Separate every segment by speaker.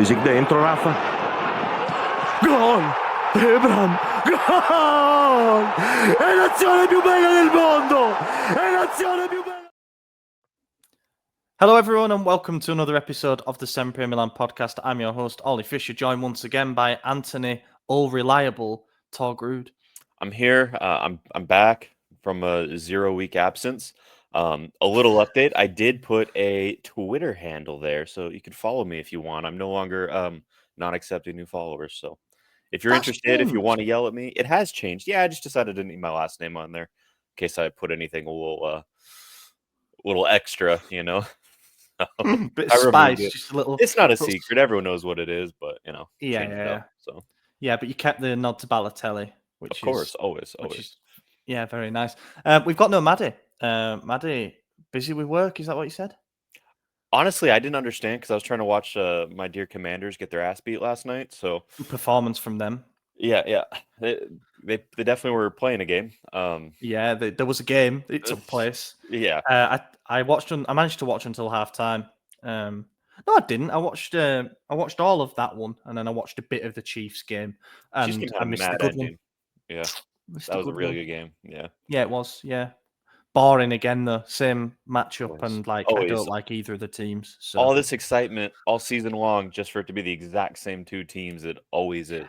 Speaker 1: Pulisic dentro, Rafa. Gol! Ebram! Gol! È l'azione più bella del mondo! È l'azione più bella!
Speaker 2: Hello everyone and welcome to another episode of the SempreMilan podcast. I'm your host, Ollie Fisher, joined once again by Anthony, all reliable, Torgrud.
Speaker 3: I'm here. I'm back from a 0-week absence. A little update. I did put a Twitter handle there, so you can follow me if you want. I'm no longer not accepting new followers. So if you're interested, if you want to yell at me, it has changed. Yeah, I just decided to need my last name on there in case I put anything a little extra, you know.
Speaker 2: Bit of spice, just a little.
Speaker 3: It's not a secret. Everyone knows what it is, but you know,
Speaker 2: Yeah.
Speaker 3: So
Speaker 2: yeah, but you kept the nod to Balotelli, which
Speaker 3: of course,
Speaker 2: is
Speaker 3: always.
Speaker 2: Yeah, very nice. We've got no Maddie. Maddie, busy with work. Is that what you said?
Speaker 3: Honestly, I didn't understand because I was trying to watch my dear Commanders get their ass beat last night. So
Speaker 2: Performance from them.
Speaker 3: Yeah, they definitely were playing a game.
Speaker 2: Yeah, there was a game. It took place.
Speaker 3: Yeah,
Speaker 2: I managed to watch until halftime. No, I didn't. I watched all of that one, and then I watched a bit of the Chiefs game. And I missed the good
Speaker 3: ending.
Speaker 2: One.
Speaker 3: Yeah, that was a really good game. Yeah,
Speaker 2: it was. Yeah, boring again though. Same matchup, and I don't like either of the teams. So.
Speaker 3: All this excitement all season long just for it to be the exact same two teams. It always is.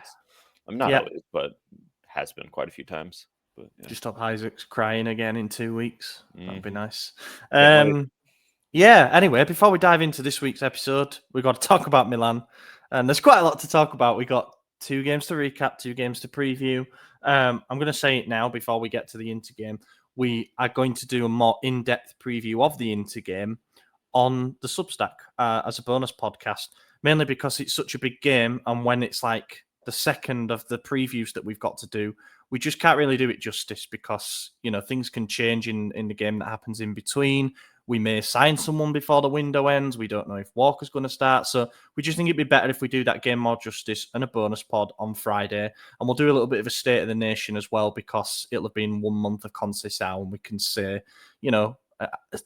Speaker 3: I'm not always, but has been quite a few times. But yeah.
Speaker 2: Just hope Isaac's crying again in 2 weeks. That'd be nice. Yeah, anyway, before we dive into this week's episode, we've got to talk about Milan. And there's quite a lot to talk about. We got 2 games to recap, 2 games to preview. I'm going to say it now before we get to the Inter game. We are going to do a more in-depth preview of the Inter game on the Substack as a bonus podcast, mainly because it's such a big game. And when it's like the second of the previews that we've got to do, we just can't really do it justice because, you know, things can change in the game that happens in between. We may sign someone before the window ends. We don't know if Walker's going to start. So we just think it'd be better if we do that game more justice and a bonus pod on Friday. And we'll do a little bit of a state of the nation as well because it'll have been 1 month of Conceicao and we can say, you know,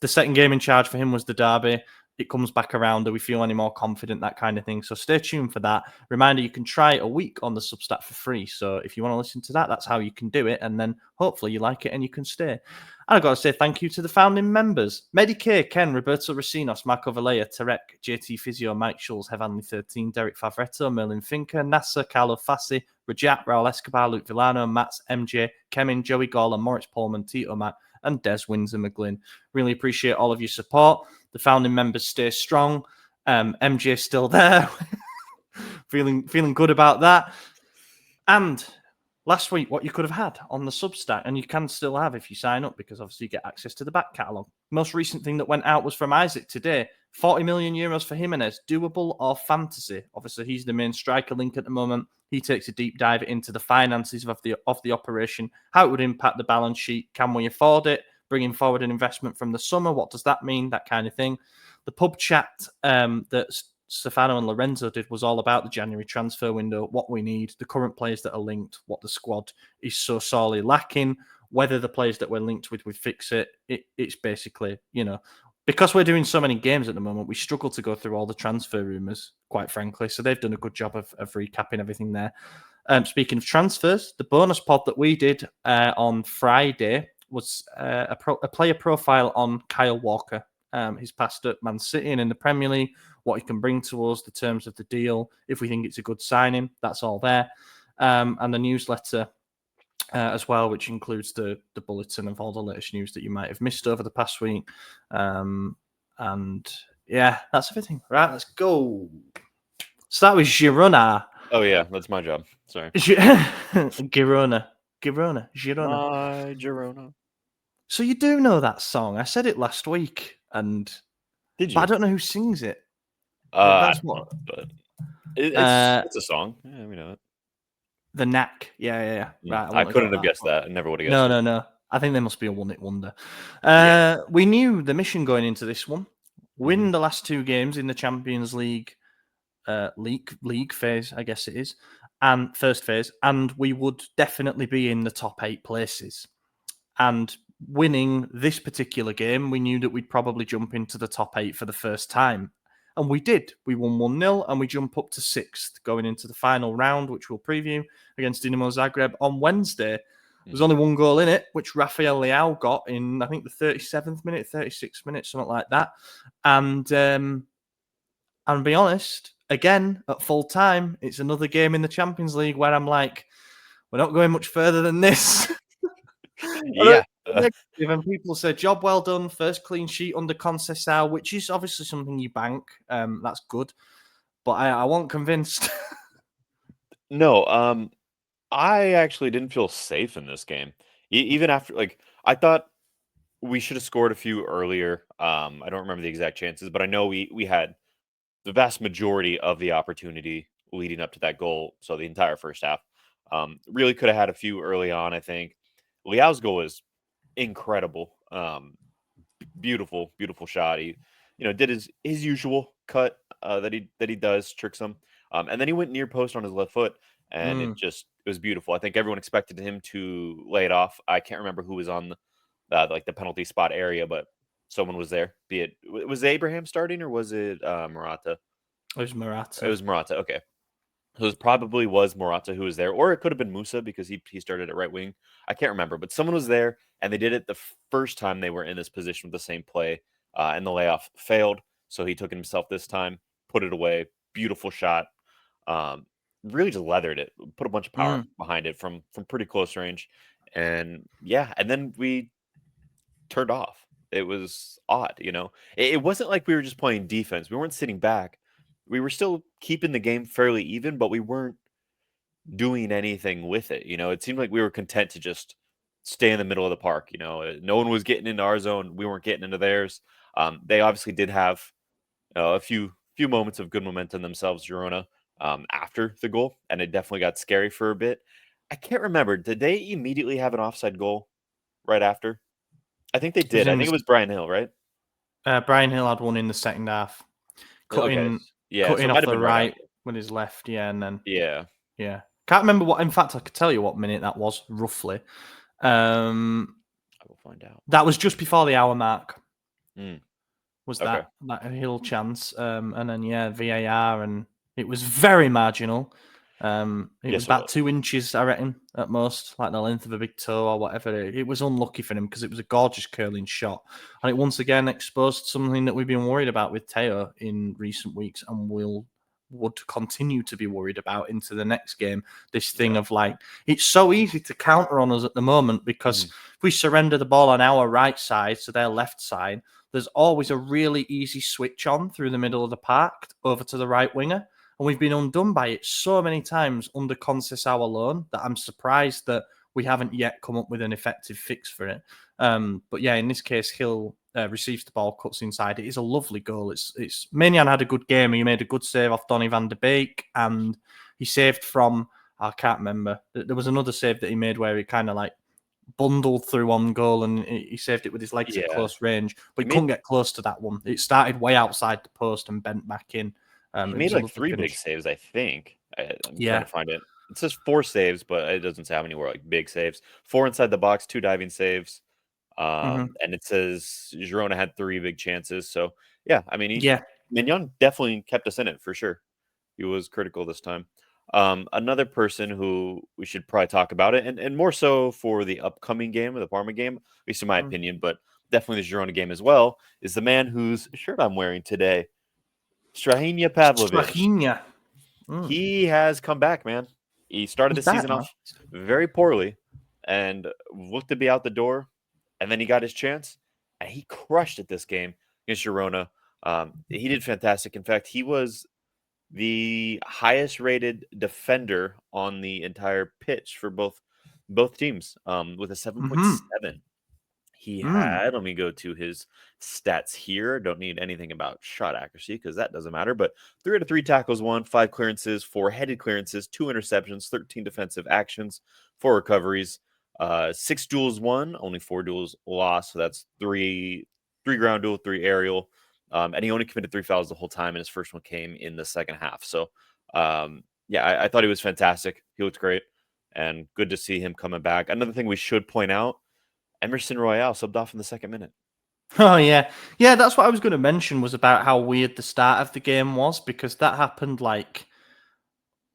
Speaker 2: the second game in charge for him was the derby. It comes back around. Do we feel any more confident? That kind of thing. So stay tuned for that. Reminder, you can try a week on the Substack for free. So if you want to listen to that, that's how you can do it. And then hopefully you like it and you can stay. And I've got to say thank you to the founding members. Medicare, Ken, Roberto Racinos, Marco Valleja, Tarek, JT Physio, Mike Schulz, Heavenly 13, Derek Favretto, Merlin Finker, Nasser, Carlo Fassi, Rajat, Raul Escobar, Luke Villano, Mats, MJ, Kemin, Joey Gawler, Moritz Pullman, Tito Matt, and Des Windsor McGlynn. Really appreciate all of your support. The founding members stay strong. MJ's still there. feeling good about that. And last week, what you could have had on the Substack, and you can still have if you sign up, because obviously you get access to the back catalogue. Most recent thing that went out was from Isaac today. 40 million euros for Gimenez. Doable or fantasy? Obviously, he's the main striker link at the moment. He takes a deep dive into the finances of the operation, how it would impact the balance sheet. Can we afford it? Bringing forward an investment from the summer. What does that mean? That kind of thing. The pub chat that Stefano and Lorenzo did was all about the January transfer window, what we need, the current players that are linked, what the squad is so sorely lacking, whether the players that we're linked with would fix it. It's basically, you know, because we're doing so many games at the moment, we struggle to go through all the transfer rumours, quite frankly. So they've done a good job of recapping everything there. Speaking of transfers, the bonus pod that we did on Friday was a player profile on Kyle Walker. He's passed at Man City and in the Premier League, what he can bring to us, the terms of the deal, if we think it's a good signing, that's all there. And the newsletter as well, which includes the bulletin of all the latest news that you might have missed over the past week. And yeah, that's everything. Right, let's go. Start with Girona.
Speaker 3: Oh yeah, that's my job. Sorry.
Speaker 2: Girona.
Speaker 3: My Girona.
Speaker 2: So you do know that song? I said it last week, and
Speaker 3: did you?
Speaker 2: But I don't know who sings it.
Speaker 3: That's what. But it's a song. Yeah, we know it.
Speaker 2: The Knack. Yeah. Right.
Speaker 3: I couldn't have guessed that. I never would have guessed.
Speaker 2: No. I think there must be a one-hit wonder. We knew the mission going into this one: win the last 2 games in the Champions League, league phase, I guess it is, and first phase, and we would definitely be in the top 8 places. And winning this particular game, we knew that we'd probably jump into the top 8 for the first time. And we did. We won 1-0 and we jump up to 6th going into the final round, which we'll preview against Dinamo Zagreb on Wednesday. There's only one goal in it, which Rafael Leao got in, I think, the 37th minute, 36th minute, something like that. And I'll be honest, again, at full time, it's another game in the Champions League where I'm like, we're not going much further than this.
Speaker 3: Yeah.
Speaker 2: And people say, job well done, first clean sheet under Conceicao, which is obviously something you bank. That's good. But I wasn't convinced.
Speaker 3: No, I actually didn't feel safe in this game. Even after, like, I thought we should have scored a few earlier. I don't remember the exact chances, but I know we had the vast majority of the opportunity leading up to that goal. So the entire first half, really could have had a few early on. I think Leao's goal was incredible. Beautiful, beautiful shot. He, did his usual cut that he does, tricks him, and then he went near post on his left foot, and it was beautiful. I think everyone expected him to lay it off. I can't remember who was on the penalty spot area, but someone was there. Be it was Abraham starting or was it Morata?
Speaker 2: It was Morata.
Speaker 3: It was Morata. Okay. So it probably was Morata who was there, or it could have been Musa because he started at right wing. I can't remember, but someone was there, and they did it the first time they were in this position with the same play, and the layoff failed. So he took it himself this time, put it away. Beautiful shot. Really just leathered it, put a bunch of power behind it from pretty close range, and yeah, and then we turned off. It was odd, It wasn't like we were just playing defense. We weren't sitting back. We were still keeping the game fairly even, but we weren't doing anything with it. It seemed like we were content to just stay in the middle of the park. No one was getting into our zone. We weren't getting into theirs. They obviously did have a few moments of good momentum themselves, Girona, after the goal, and it definitely got scary for a bit. I can't remember. Did they immediately have an offside goal right after? I think they did. I think it was Brian Hill, right?
Speaker 2: Brian Hill had one in the second half. Cutting off the right with his left, and then
Speaker 3: yeah.
Speaker 2: Can't remember what. In fact, I could tell you what minute that was roughly. I
Speaker 3: will find out.
Speaker 2: That was just before the hour mark. Was
Speaker 3: okay.
Speaker 2: that Hill chance? And then VAR, and it was very marginal. It was about 2 inches, I reckon, at most, like the length of a big toe or whatever. It was unlucky for him because it was a gorgeous curling shot, and it once again exposed something that we've been worried about with Teo in recent weeks, and would continue to be worried about into the next game. This thing of like, it's so easy to counter on us at the moment because if we surrender the ball on our right side to their left side, there's always a really easy switch on through the middle of the park over to the right winger. And we've been undone by it so many times under Conceicao alone that I'm surprised that we haven't yet come up with an effective fix for it. But yeah, in this case, Hill receives the ball, cuts inside. It is a lovely goal. It's Maignan had a good game. He made a good save off Donny van de Beek, and he saved from, I can't remember. There was another save that he made where he kind of like bundled through on goal and he saved it with his legs at close range, but he couldn't get close to that one. It started way outside the post and bent back in.
Speaker 3: He made like 3 big saves, I think. I'm trying to find it. It says 4 saves, but it doesn't say how many were like big saves. 4 inside the box, 2 diving saves. And it says Girona had 3 big chances. So yeah, I mean, Maignan definitely kept us in it for sure. He was critical this time. Another person who we should probably talk about it, and more so for the upcoming game, the Parma game, at least in my opinion, but definitely the Girona game as well, is the man whose shirt I'm wearing today. Strahinja Pavlovic. He has come back, man. He started the season off very poorly and looked to be out the door, and then he got his chance, and he crushed it this game against Girona. He did fantastic. In fact, he was the highest rated defender on the entire pitch for both teams, with a 7.7. He had, let me go to his stats here. Don't need anything about shot accuracy because that doesn't matter. But 3 out of 3 tackles won, 5 clearances, 4 headed clearances, 2 interceptions, 13 defensive actions, 4 recoveries, 6 duels won, only 4 duels lost. So that's 3 ground duel, 3 aerial. And he only committed 3 fouls the whole time, and his first one came in the second half. So, I thought he was fantastic. He looked great, and good to see him coming back. Another thing we should point out, Emerson Royale subbed off in the second minute.
Speaker 2: Oh yeah, yeah. That's what I was going to mention was about how weird the start of the game was because that happened like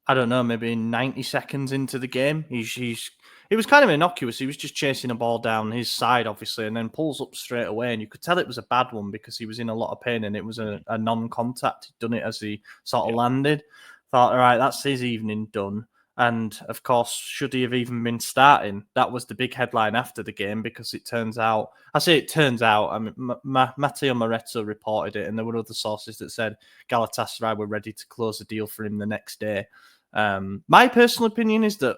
Speaker 2: I don't know, maybe 90 seconds into the game. It was kind of innocuous. He was just chasing a ball down his side, obviously, and then pulls up straight away. And you could tell it was a bad one because he was in a lot of pain and it was a non-contact. He'd done it as he sort of landed. Thought, all right, that's his evening done. And of course, should he have even been starting? That was the big headline after the game because it turns out, I say it turns out, I mean, Matteo Moretto reported it, and there were other sources that said Galatasaray were ready to close the deal for him the next day. My personal opinion is that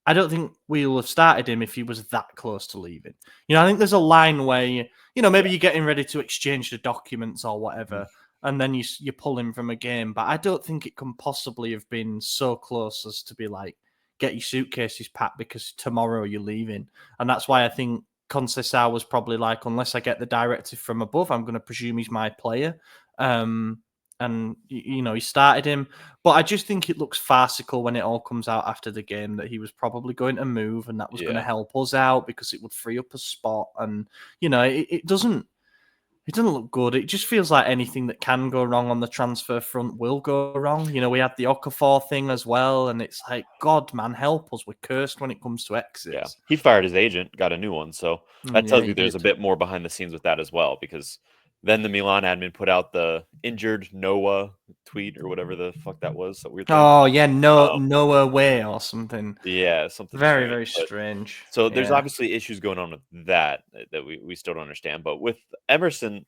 Speaker 2: I don't think we'll have started him if he was that close to leaving. I think there's a line where maybe you're getting ready to exchange the documents or whatever, and then you pull him from a game. But I don't think it can possibly have been so close as to be like, get your suitcases packed because tomorrow you're leaving. And that's why I think Conceicao was probably like, unless I get the directive from above, I'm going to presume he's my player. And he started him, but I just think it looks farcical when it all comes out after the game that he was probably going to move and that was going to help us out because it would free up a spot. And it doesn't look good. It just feels like anything that can go wrong on the transfer front will go wrong. We had the Okafor thing as well, and it's like, God, man, help us. We're cursed when it comes to exits.
Speaker 3: Yeah, he fired his agent, got a new one, so that tells you there's a bit more behind the scenes with that as well, because then the Milan admin put out the injured Noah tweet or whatever the fuck that was. That weird thing.
Speaker 2: Oh yeah, Noah way or something.
Speaker 3: Yeah, something
Speaker 2: very
Speaker 3: strange,
Speaker 2: very strange.
Speaker 3: So there's obviously issues going on with that we still don't understand. But with Emerson,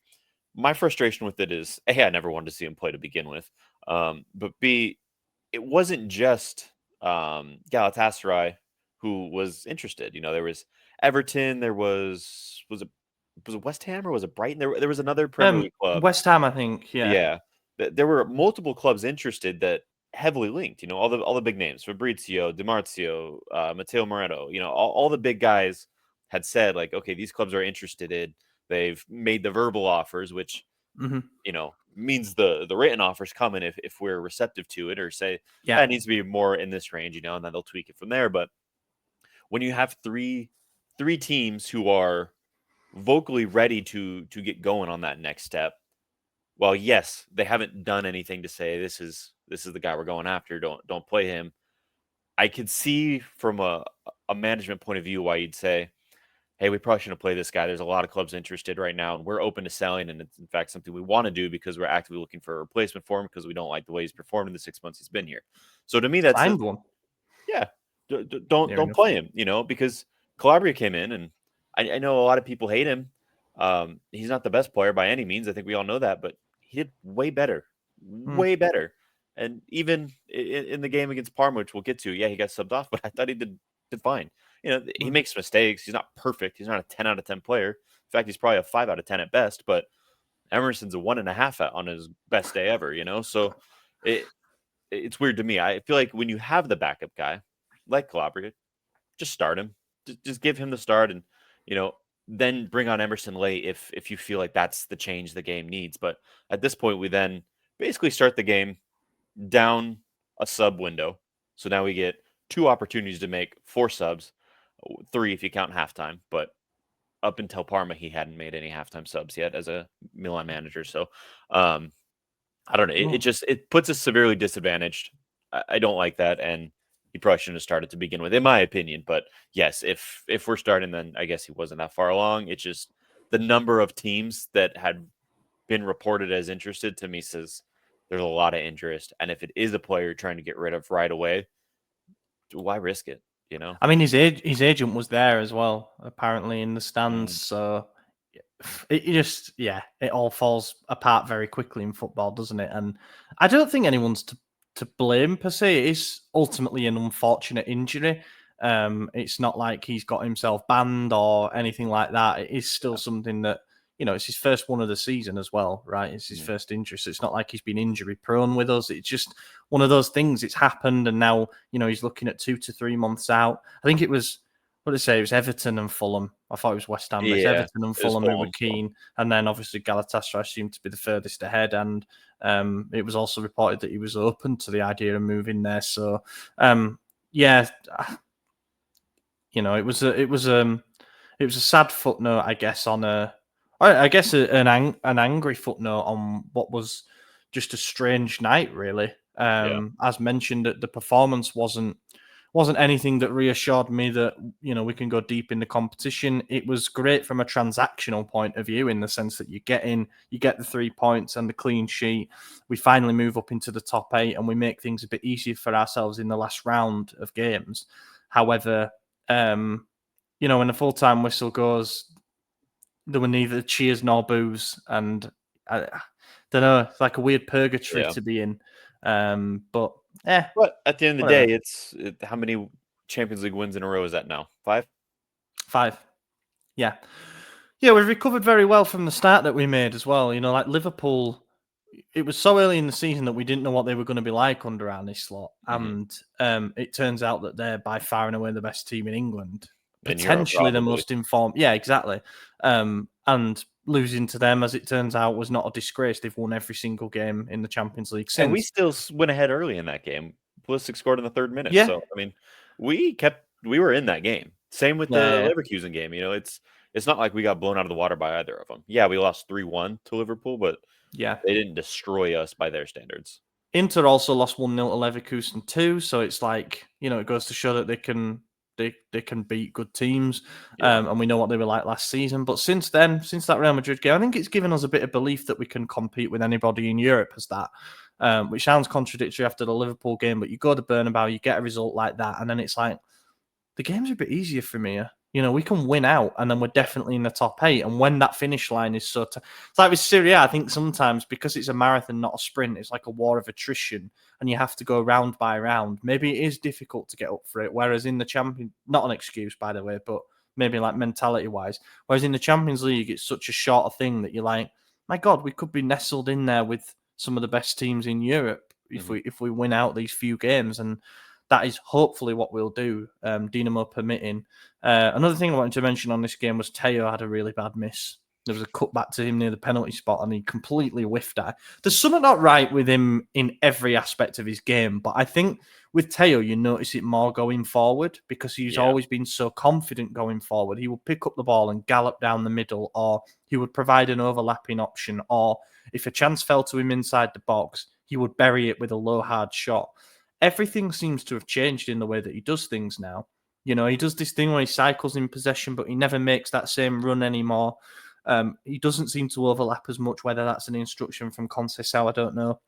Speaker 3: my frustration with it is A, I never wanted to see him play to begin with, but B, it wasn't just Galatasaray who was interested. There was Everton, there was it West Ham or was it Brighton? There was another Premier League club.
Speaker 2: West Ham, I think.
Speaker 3: Yeah. There were multiple clubs interested that heavily linked. All the big names: Fabrizio, Di Marzio, Matteo Moretto. All the big guys had said like, okay, these clubs are interested. They've made the verbal offers, which means the written offers coming if we're receptive to it, or say that needs to be more in this range, and then they'll tweak it from there. But when you have three teams who are vocally ready to get going on that next step, well, yes, they haven't done anything to say this is the guy we're going after. Don't play him. I could see from a management point of view why you'd say, hey, we probably shouldn't play this guy. There's a lot of clubs interested right now, and we're open to selling. And it's, in fact, something we want to do because we're actively looking for a replacement for him because we don't like the way he's performed in the 6 months he's been here. So to me, that's
Speaker 2: one.
Speaker 3: Yeah, don't play him. Because Calabria came in, and I know a lot of people hate him. He's not the best player by any means. I think we all know that, but he did way better. And even in the game against Parma, which we'll get to, he got subbed off, but I thought he did fine. He makes mistakes. He's not perfect. He's not a 10 out of 10 player. In fact, he's probably a 5 out of 10 at best, but Emerson's a 1.5 on his best day ever, So it's weird to me. I feel like when you have the backup guy like Calabria, just start him. Just give him the start, and then bring on Emerson late if you feel like that's the change the game needs. But at this point, we then basically start the game down a sub window. So now we get 2 opportunities to make 4 subs, 3 if you count halftime. But up until Parma, he hadn't made any halftime subs yet as a Milan manager. So I don't know. It puts us severely disadvantaged. I don't like that, and he probably shouldn't have started to begin with, in my opinion. But yes, if we're starting, then I guess he wasn't that far along. It's just the number of teams that had been reported as interested to me says there's a lot of interest. And if it is a player you're trying to get rid of right away, why risk it?
Speaker 2: I mean, his agent was there as well, apparently in the stands. So it all falls apart very quickly in football, doesn't it? And I don't think anyone's to blame per se. It is ultimately an unfortunate injury. It's not like he's got himself banned or anything like that. It is still something that, it's his first one of the season as well, right? It's his first injury. So it's not like he's been injury prone with us. It's just one of those things. It's happened. And now, he's looking at 2 to 3 months out. I think it was, what did I say? It was Everton and Fulham. I thought it was West Ham. It was Everton and Fulham who were keen. And then obviously Galatasaray seemed to be the furthest ahead. And it was also reported that he was open to the idea of moving there. So, it was a sad footnote, I guess, on a I guess an angry footnote on what was just a strange night, really.
Speaker 3: Yeah.
Speaker 2: As mentioned, that the performance wasn't anything that reassured me that we can go deep in the competition. It was great from a transactional point of view, in the sense that you get the 3 points and the clean sheet. We finally move up into the top 8, and we make things a bit easier for ourselves in the last round of games. However, when the full time whistle goes, there were neither cheers nor boos, and I don't know. It's like a weird purgatory
Speaker 3: Yeah.
Speaker 2: to be in. But
Speaker 3: But at the end of the
Speaker 2: whatever.
Speaker 3: day, how many Champions League wins in a row is that now? 5?
Speaker 2: 5. Yeah. Yeah, we've recovered very well from the start that we made as well. Like Liverpool, it was so early in the season that we didn't know what they were going to be like under Arne Slot.
Speaker 3: Mhm.
Speaker 2: And it turns out that they're by far and away the best team in England.
Speaker 3: In Europe,
Speaker 2: Potentially the
Speaker 3: probably.
Speaker 2: most informed. Yeah, exactly. And losing to them, as it turns out, was not a disgrace. They've won every single game in the Champions League
Speaker 3: And we
Speaker 2: since.
Speaker 3: still went ahead early in that game. Pulisic scored in the 3rd minute.
Speaker 2: Yeah.
Speaker 3: So, I mean, we were in that game. Same with the
Speaker 2: Yeah.
Speaker 3: Leverkusen game. It's not like we got blown out of the water by either of them. Yeah, we lost 3-1 to Liverpool, but
Speaker 2: Yeah.
Speaker 3: they didn't destroy us by their standards.
Speaker 2: Inter also lost 1-0 to Leverkusen too, so it's like, it goes to show that they can beat good teams.
Speaker 3: Yeah.
Speaker 2: And we know what they were like last season. But since then, since that Real Madrid game, I think it's given us a bit of belief that we can compete with anybody in Europe as that. Which sounds contradictory after the Liverpool game, but you go to Bernabeu, you get a result like that, and then it's like, the game's a bit easier for me. We can win out, and then we're definitely in the top 8. And when that finish line is so... it's like with Serie A, I think sometimes, because it's a marathon, not a sprint, it's like a war of attrition, and you have to go round by round. Maybe it is difficult to get up for it, whereas in the Champions... Not an excuse, by the way, but maybe like mentality-wise. Whereas in the Champions League, it's such a shorter thing that you're like, my God, we could be nestled in there with some of the best teams in Europe if we win out these few games. And that is hopefully what we'll do, Dinamo permitting. Another thing I wanted to mention on this game was Teo had a really bad miss. There was a cutback to him near the penalty spot, and he completely whiffed at it. There's something not right with him in every aspect of his game, but I think with Teo, you notice it more going forward, because he's always been so confident going forward. He would pick up the ball and gallop down the middle, or he would provide an overlapping option, or if a chance fell to him inside the box, he would bury it with a low, hard shot. Everything seems to have changed in the way that he does things now. He does this thing where he cycles in possession, but he never makes that same run anymore. He doesn't seem to overlap as much, whether that's an instruction from Conceicao, I don't know.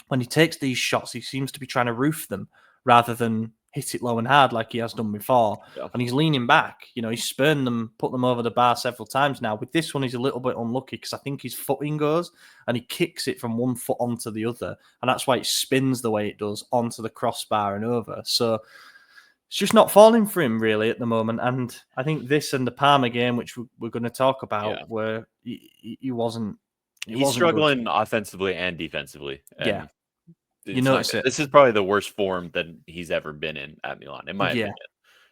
Speaker 2: When he takes these shots, he seems to be trying to roof them rather than hit it low and hard like he has done before.
Speaker 3: Yeah.
Speaker 2: And he's leaning back. He's spurned them, put them over the bar several times now. With this one, he's a little bit unlucky because I think his footing goes and he kicks it from one foot onto the other. And that's why it spins the way it does onto the crossbar and over. So it's just not falling for him really at the moment. And I think this and the Parma game, which we're going to talk about, where he wasn't.
Speaker 3: He's struggling offensively and defensively. And
Speaker 2: you notice it.
Speaker 3: This is probably the worst form that he's ever been in at Milan, in my opinion.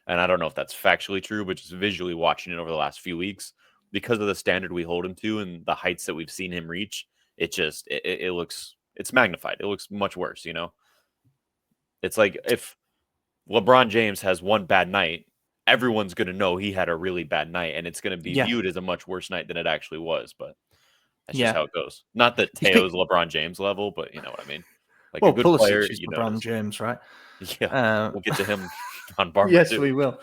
Speaker 3: And I don't know if that's factually true, but just visually watching it over the last few weeks, because of the standard we hold him to and the heights that we've seen him reach, it looks, it's magnified. It looks much worse, It's like if LeBron James has one bad night, everyone's going to know he had a really bad night, and it's going to be viewed as a much worse night than it actually was. But that's just how it goes. Not that Teo's LeBron James level, but you know what I mean. Like a good
Speaker 2: Pulisic
Speaker 3: player,
Speaker 2: is LeBron James, right?
Speaker 3: Yeah, we'll get to him on Parma.
Speaker 2: Yes, we will.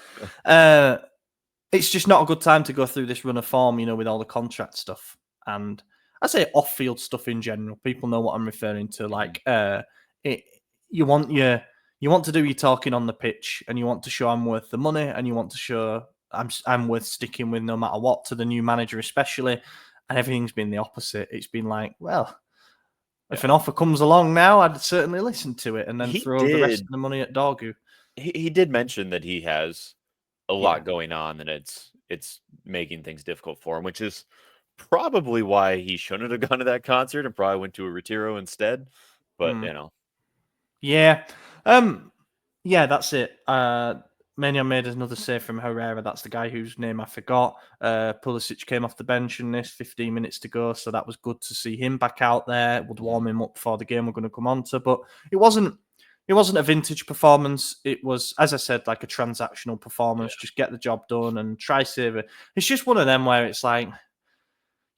Speaker 2: It's just not a good time to go through this run of form, with all the contract stuff. And I say off-field stuff in general. People know what I'm referring to. Like, you want to do your talking on the pitch, and you want to show I'm worth the money, and you want to show I'm worth sticking with no matter what, to the new manager especially. And everything's been the opposite. It's been like, well, if an offer comes along now, I'd certainly listen to it, and then throw the rest of the money at Dorgu.
Speaker 3: He did mention that he has a lot going on, and it's making things difficult for him, which is probably why he shouldn't have gone to that concert and probably went to a Retiro instead. But
Speaker 2: yeah, that's it. Mania made another save from Herrera. That's the guy whose name I forgot. Pulisic came off the bench in this, 15 minutes to go, so that was good to see him back out there. It would warm him up for the game we're going to come on to, but it wasn't a vintage performance. It was, as I said, like a transactional performance. Just get the job done and try save it. It's just one of them where it's like,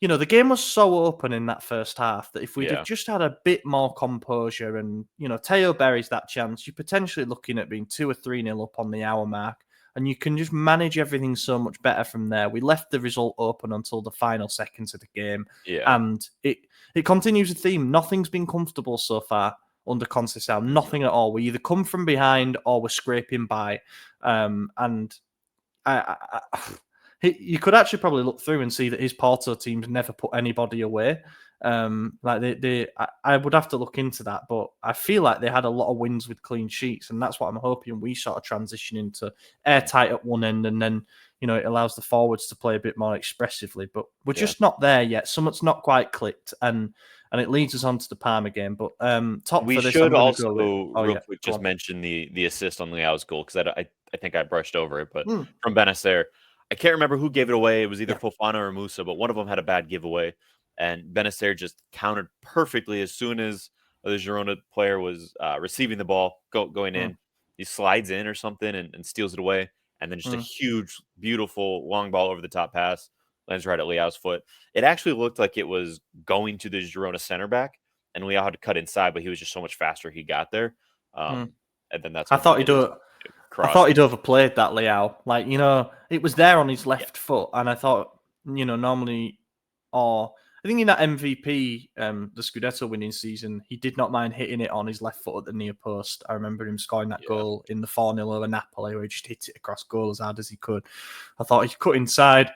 Speaker 2: the game was so open in that first half that if we'd
Speaker 3: Yeah.
Speaker 2: have just had a bit more composure and, Teo buries that chance, you're potentially looking at being 2 or 3-0 up on the hour mark. And you can just manage everything so much better from there. We left the result open until the final seconds of the game.
Speaker 3: Yeah.
Speaker 2: And it continues a theme. Nothing's been comfortable so far under Conceicao. Nothing at all. We either come from behind or we're scraping by. And you could actually probably look through and see that his Porto teams never put anybody away. I would have to look into that, but I feel like they had a lot of wins with clean sheets, and that's what I'm hoping we sort of transition into airtight at one end, and then it allows the forwards to play a bit more expressively. But we're just not there yet. Something's not quite clicked, and it leads us on to the Parma game. But top
Speaker 3: we
Speaker 2: for this,
Speaker 3: should
Speaker 2: I'm
Speaker 3: also
Speaker 2: real
Speaker 3: quick just mention the assist on Leao's goal, because I think I brushed over it, but
Speaker 2: Hmm.
Speaker 3: from Benacer. I can't remember who gave it away. It was either
Speaker 2: Yeah.
Speaker 3: Fofana or Musa, but one of them had a bad giveaway. And Benacer just countered perfectly as soon as the Girona player was receiving the ball, going in. He slides in or something and steals it away. And then just a huge, beautiful, long ball over the top pass lands right at Leao's foot. It actually looked like it was going to the Girona center back, and Leao had to cut inside, but he was just so much faster he got there. And then that's
Speaker 2: I
Speaker 3: when
Speaker 2: thought
Speaker 3: he
Speaker 2: he'd do it. I
Speaker 3: crossed.
Speaker 2: thought he'd overplayed that Leao. Like, it was there on his left foot. And I thought, normally, or I think in that MVP, the Scudetto winning season, he did not mind hitting it on his left foot at the near post. I remember him scoring that goal in the 4-0 over Napoli, where he just hit it across goal as hard as he could. I thought he cut inside.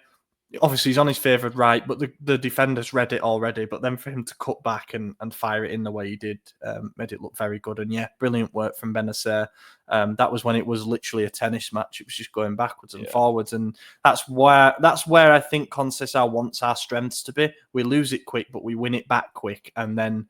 Speaker 2: Obviously, he's on his favoured right, but the defenders read it already. But then for him to cut back and fire it in the way he did made it look very good. And yeah, brilliant work from Benacer. That was when it was literally a tennis match. It was just going backwards and forwards. And that's where I think Conceicao wants our strengths to be. We lose it quick, but we win it back quick. And then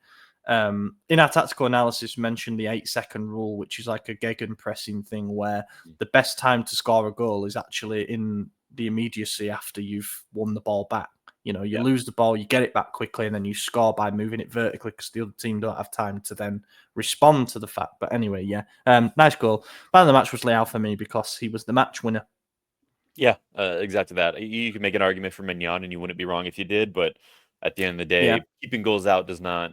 Speaker 2: in our tactical analysis, we mentioned the 8-second rule, which is like a gegenpressing thing where the best time to score a goal is actually in the immediacy after you've won the ball back. You lose the ball, you get it back quickly, and then you score by moving it vertically because the other team don't have time to then respond to the fact. But anyway, nice goal. Man of the match was Leao for me because he was the match winner.
Speaker 3: Yeah, exactly that. You can make an argument for Mignon, and you wouldn't be wrong if you did. But at the end of the day, keeping goals out does not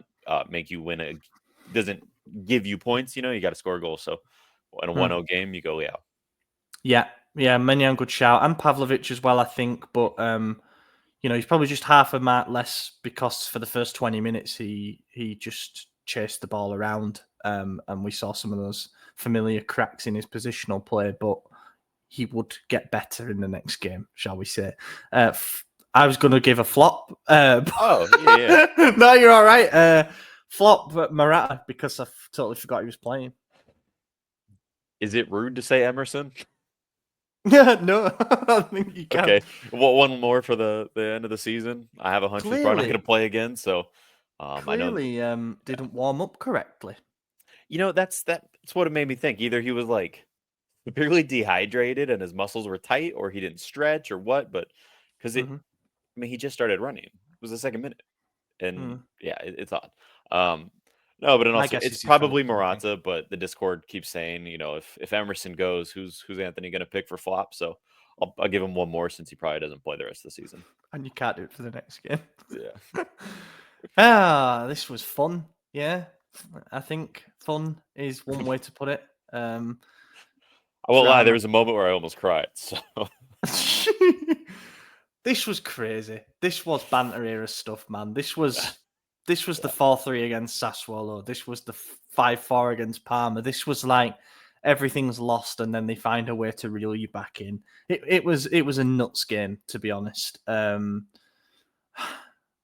Speaker 3: make you win. Doesn't give you points. You got to score a goal. So in a 1-0 game, you go Leao.
Speaker 2: Yeah, Mignon, good shout. And Pavlovic as well, I think. But, he's probably just half a mark less because for the first 20 minutes, he just chased the ball around. And we saw some of those familiar cracks in his positional play. But he would get better in the next game, shall we say. I was going to give a flop.
Speaker 3: Yeah.
Speaker 2: No, you're all right. Flop Morata because I totally forgot he was playing.
Speaker 3: Is it rude to say Emerson?
Speaker 2: Yeah, no, I think you can.
Speaker 3: Okay, well, one more for the end of the season. I have a hunch he's probably not going to play again. So
Speaker 2: clearly,
Speaker 3: I know
Speaker 2: didn't warm up correctly.
Speaker 3: That's what it made me think. Either he was like severely dehydrated and his muscles were tight, or he didn't stretch, or what. But because he just started running. It was the second minute, and it's odd. No, but also it's probably Morata, but the Discord keeps saying, if Emerson goes, who's Anthony going to pick for flop? So I'll give him one more since he probably doesn't play the rest of the season.
Speaker 2: And you can't do it for the next game.
Speaker 3: Yeah.
Speaker 2: This was fun. Yeah, I think fun is one way to put it.
Speaker 3: I won't lie, there was a moment where I almost cried. So
Speaker 2: this was crazy. This was banter era stuff, man. This was the 4-3 against Sassuolo. This was the 5-4 against Parma. This was like everything's lost and then they find a way to reel you back in. It was a nuts game, to be honest.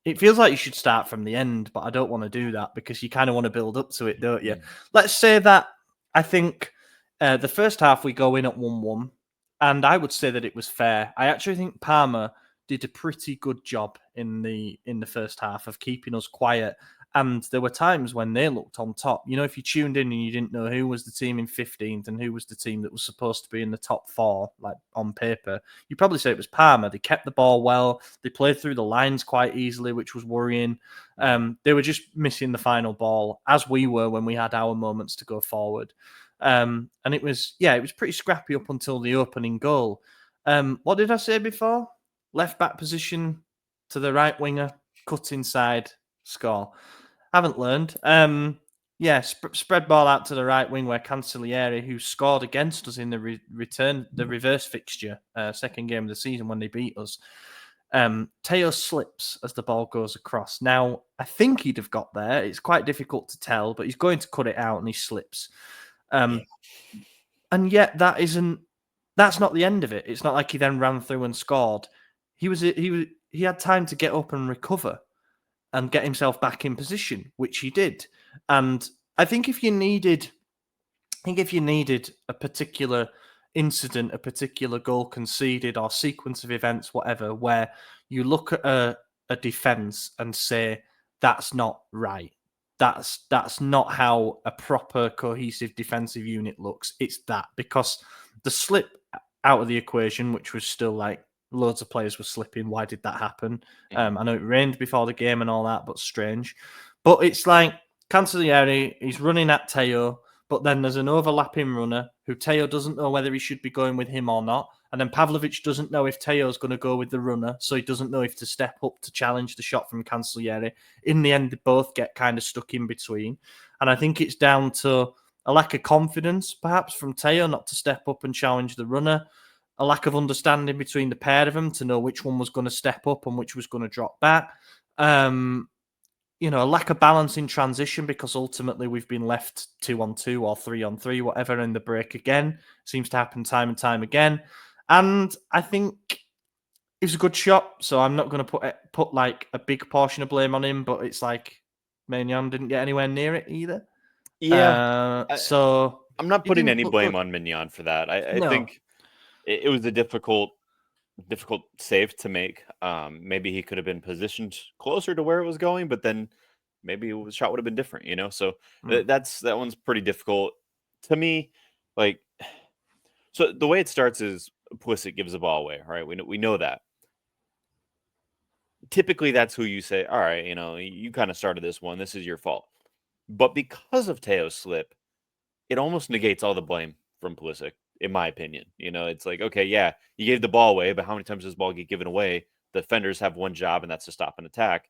Speaker 2: It feels like you should start from the end, but I don't want to do that because you kind of want to build up to it, don't you? Let's say that I think the first half we go in at 1-1, and I would say that it was fair. I actually think Parma did a pretty good job in the first half of keeping us quiet. And there were times when they looked on top. If you tuned in and you didn't know who was the team in 15th and who was the team that was supposed to be in the top 4, like on paper, you probably say it was Parma. They kept the ball well. They played through the lines quite easily, which was worrying. They were just missing the final ball, as we were when we had our moments to go forward. And it was pretty scrappy up until the opening goal. What did I say before? Left back position to the right winger, cut inside, score. Haven't learned. Spread ball out to the right wing where Cancellieri, who scored against us in the reverse fixture, second game of the season when they beat us. Teo slips as the ball goes across. Now, I think he'd have got there. It's quite difficult to tell, but he's going to cut it out and he slips. And yet that's not the end of it. It's not like he then ran through and scored. He had time to get up and recover and get himself back in position, which he did. And I think if you needed a particular incident, a particular goal conceded or sequence of events, whatever, where you look at a defense and say, that's not right. That's not how a proper cohesive defensive unit looks. It's that, because the slip out of the equation, which was still like loads of players were slipping. Why did that happen? I know it rained before the game and all that, but strange. But it's like Cancellieri, he's running at Teo, but then there's an overlapping runner who Teo doesn't know whether he should be going with him or not. And then Pavlovic doesn't know if Teo's going to go with the runner, so he doesn't know if to step up to challenge the shot from Cancellieri. In the end, they both get kind of stuck in between. And I think it's down to a lack of confidence, perhaps, from Teo not to step up and challenge the runner, a lack of understanding between the pair of them to know which one was going to step up and which was going to drop back. A lack of balance in transition, because ultimately we've been left 2-on-2 or 3-on-3, whatever, in the break again. Seems to happen time and time again. And I think it was a good shot, so I'm not going to put like a big portion of blame on him, but it's like Maignan didn't get anywhere near it either.
Speaker 3: Yeah.
Speaker 2: So
Speaker 3: I'm not putting any blame on Mignon for that. I think it was a difficult save to make. Maybe he could have been positioned closer to where it was going, but then maybe the shot would have been different, So that one's pretty difficult to me. Like, so the way it starts is Pulisic gives the ball away, right? We know that. Typically, that's who you say, all right, you kind of started this one. This is your fault. But because of Teo's slip, it almost negates all the blame from Pulisic, in my opinion. It's like, okay, yeah, you gave the ball away, but how many times does the ball get given away? The defenders have one job, and that's to stop an attack.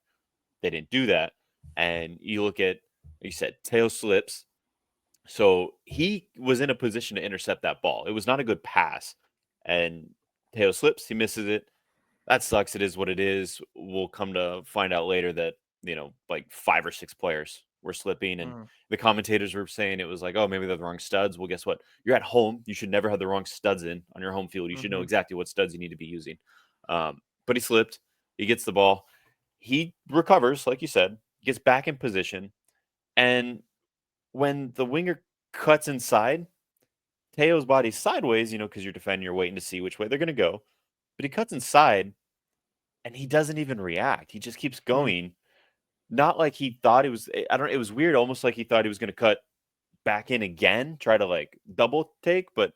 Speaker 3: They didn't do that. And you look at, you said, Teo slips. So he was in a position to intercept that ball. It was not a good pass. And Teo slips, he misses it. That sucks. It is what it is. We'll come to find out later that, like 5 or 6 players were slipping, and the commentators were saying it was like, oh, maybe they're the wrong studs. Well, guess what? You're at home. You should never have the wrong studs on your home field. You should know exactly what studs you need to be using. But he slipped. He gets the ball. He recovers, like you said, gets back in position. And when the winger cuts inside, Teo's body's sideways, because you're defending, you're waiting to see which way they're going to go. But he cuts inside, and he doesn't even react. He just keeps going. Not like he thought it was, I don't know, it was weird, almost like he thought he was going to cut back in again, try to like double take, but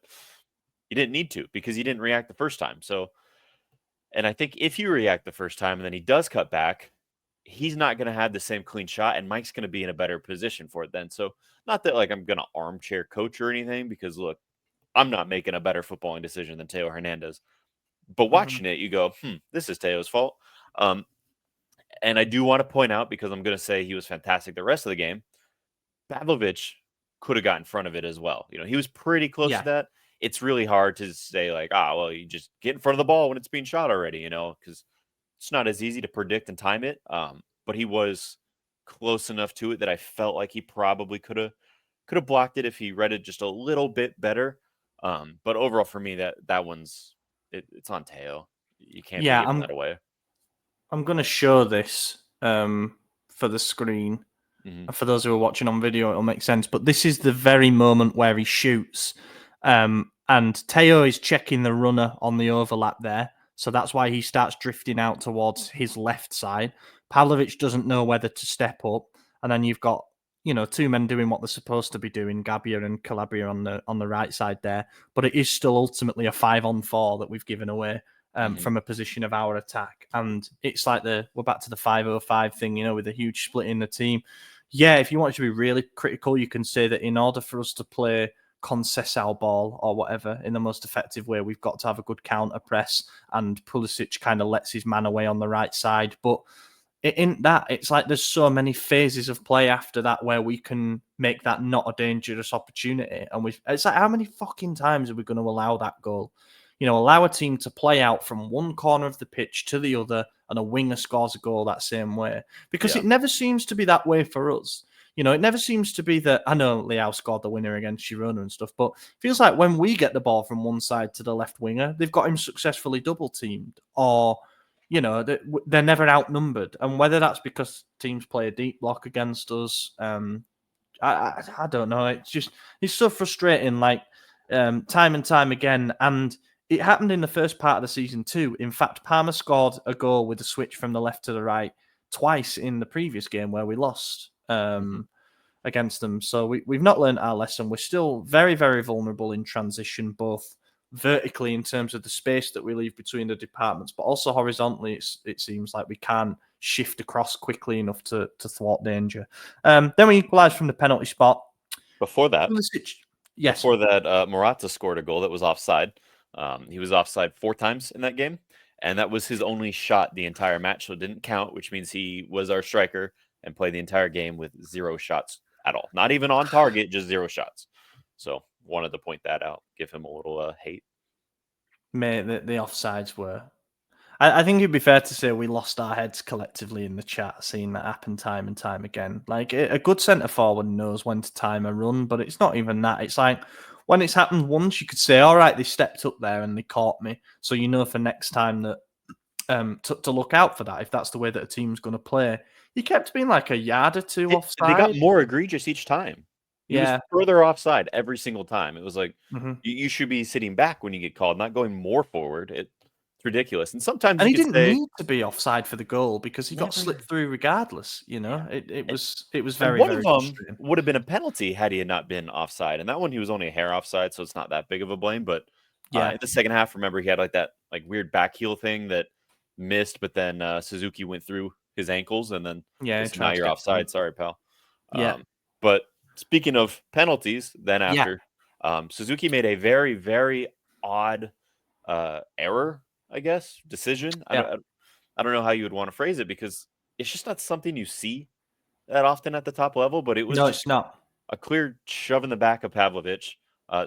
Speaker 3: he didn't need to because he didn't react the first time. So, and I think if you react the first time and then he does cut back, he's not going to have the same clean shot, and Mike's going to be in a better position for it then. So, not that like I'm going to armchair coach or anything, because look, I'm not making a better footballing decision than Teo Hernandez. But watching it, you go, this is Teo's fault. And I do want to point out, because I'm going to say he was fantastic the rest of the game, Pavlovic could have got in front of it as well. He was pretty close to that. It's really hard to say like, you just get in front of the ball when it's being shot already, because it's not as easy to predict and time it. But he was close enough to it that I felt like he probably could have blocked it if he read it just a little bit better. But overall for me, that one's it's on Teo. You can't be giving that away.
Speaker 2: I'm going to show this for the screen. For those who are watching on video, it'll make sense. But this is the very moment where he shoots. And Teo is checking the runner on the overlap there. So that's why he starts drifting out towards his left side. Pavlovic doesn't know whether to step up. And then you've got, 2 men doing what they're supposed to be doing, Gabbia and Calabria on the right side there. But it is still ultimately a 5-on-4 that we've given away. From a position of our attack. And it's like we're back to the 5-0-5 thing, with a huge split in the team. Yeah, if you want to be really critical, you can say that in order for us to play Conceicao ball or whatever in the most effective way. We've got to have a good counter press, and Pulisic kind of lets his man away on the right side. But in that, it's like there's so many phases of play after that where we can make that not a dangerous opportunity. And it's like, how many fucking times are we going to allow that goal? Allow a team to play out from one corner of the pitch to the other, and a winger scores a goal that same way. Because it never seems to be that way for us. It never seems to be that. I know Leao scored the winner against Girona and stuff, but it feels like when we get the ball from one side to the left winger, they've got him successfully double teamed, or they're never outnumbered. And whether that's because teams play a deep block against us, I don't know. It's so frustrating. Like time and time again, and it happened in the first part of the season too. In fact, Parma scored a goal with a switch from the left to the right twice in the previous game where we lost against them. So we've not learned our lesson. We're still very, very vulnerable in transition, both vertically in terms of the space that we leave between the departments, but also horizontally. It seems like we can't shift across quickly enough to thwart danger. Then we equalised from the penalty spot.
Speaker 3: Before that,
Speaker 2: yes.
Speaker 3: Before that, Morata scored a goal that was offside. He was offside 4 times in that game, and that was his only shot the entire match, so it didn't count, which means he was our striker and played the entire game with 0 shots at all. Not even on target, just 0 shots. So wanted to point that out, give him a little hate.
Speaker 2: Mate, the offsides were... I think it'd be fair to say we lost our heads collectively in the chat, seeing that happen time and time again. Like, a good centre-forward knows when to time a run, but it's not even that. It's like, when it's happened once, you could say, all right, they stepped up there and they caught me. So you know for next time that to look out for that, if that's the way that a team's going to play. He kept being like a yard or two offside.
Speaker 3: They got more egregious each time. He was further offside every single time. It was like, you should be sitting back when you get called, not going more forward. It's ridiculous. And sometimes
Speaker 2: he didn't need to be offside for the goal because he got slipped through regardless. It was very,
Speaker 3: one
Speaker 2: very
Speaker 3: of them
Speaker 2: frustrating.
Speaker 3: would have been a penalty had he not been offside. And that one, he was only a hair offside, so it's not that big of a blame. But in the second half, remember, he had like that weird back heel thing that missed, but then Suzuki went through his ankles, and then now you're offside. Sorry, pal. But speaking of penalties, then after Suzuki made a very, very odd error, I guess, decision. I don't know how you would want to phrase it, because it's just not something you see that often at the top level. But it was
Speaker 2: it's not
Speaker 3: a clear shove in the back of Pavlovic.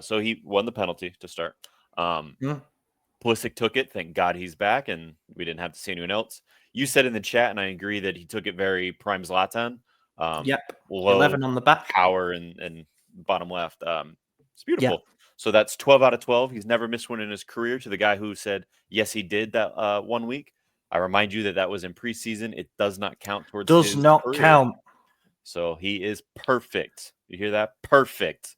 Speaker 3: So he won the penalty to start. Pulisic took it. Thank God he's back, and we didn't have to see anyone else. You said in the chat, and I agree, that he took it very prime Zlatan. Low
Speaker 2: 11 on the back,
Speaker 3: power and bottom left. It's beautiful. So that's 12 out of 12. He's never missed one in his career. To the guy who said yes, he did that 1 week, I remind you that was in preseason. It does not count towards.
Speaker 2: Does not
Speaker 3: career.
Speaker 2: count.
Speaker 3: So he is perfect. You hear that? Perfect.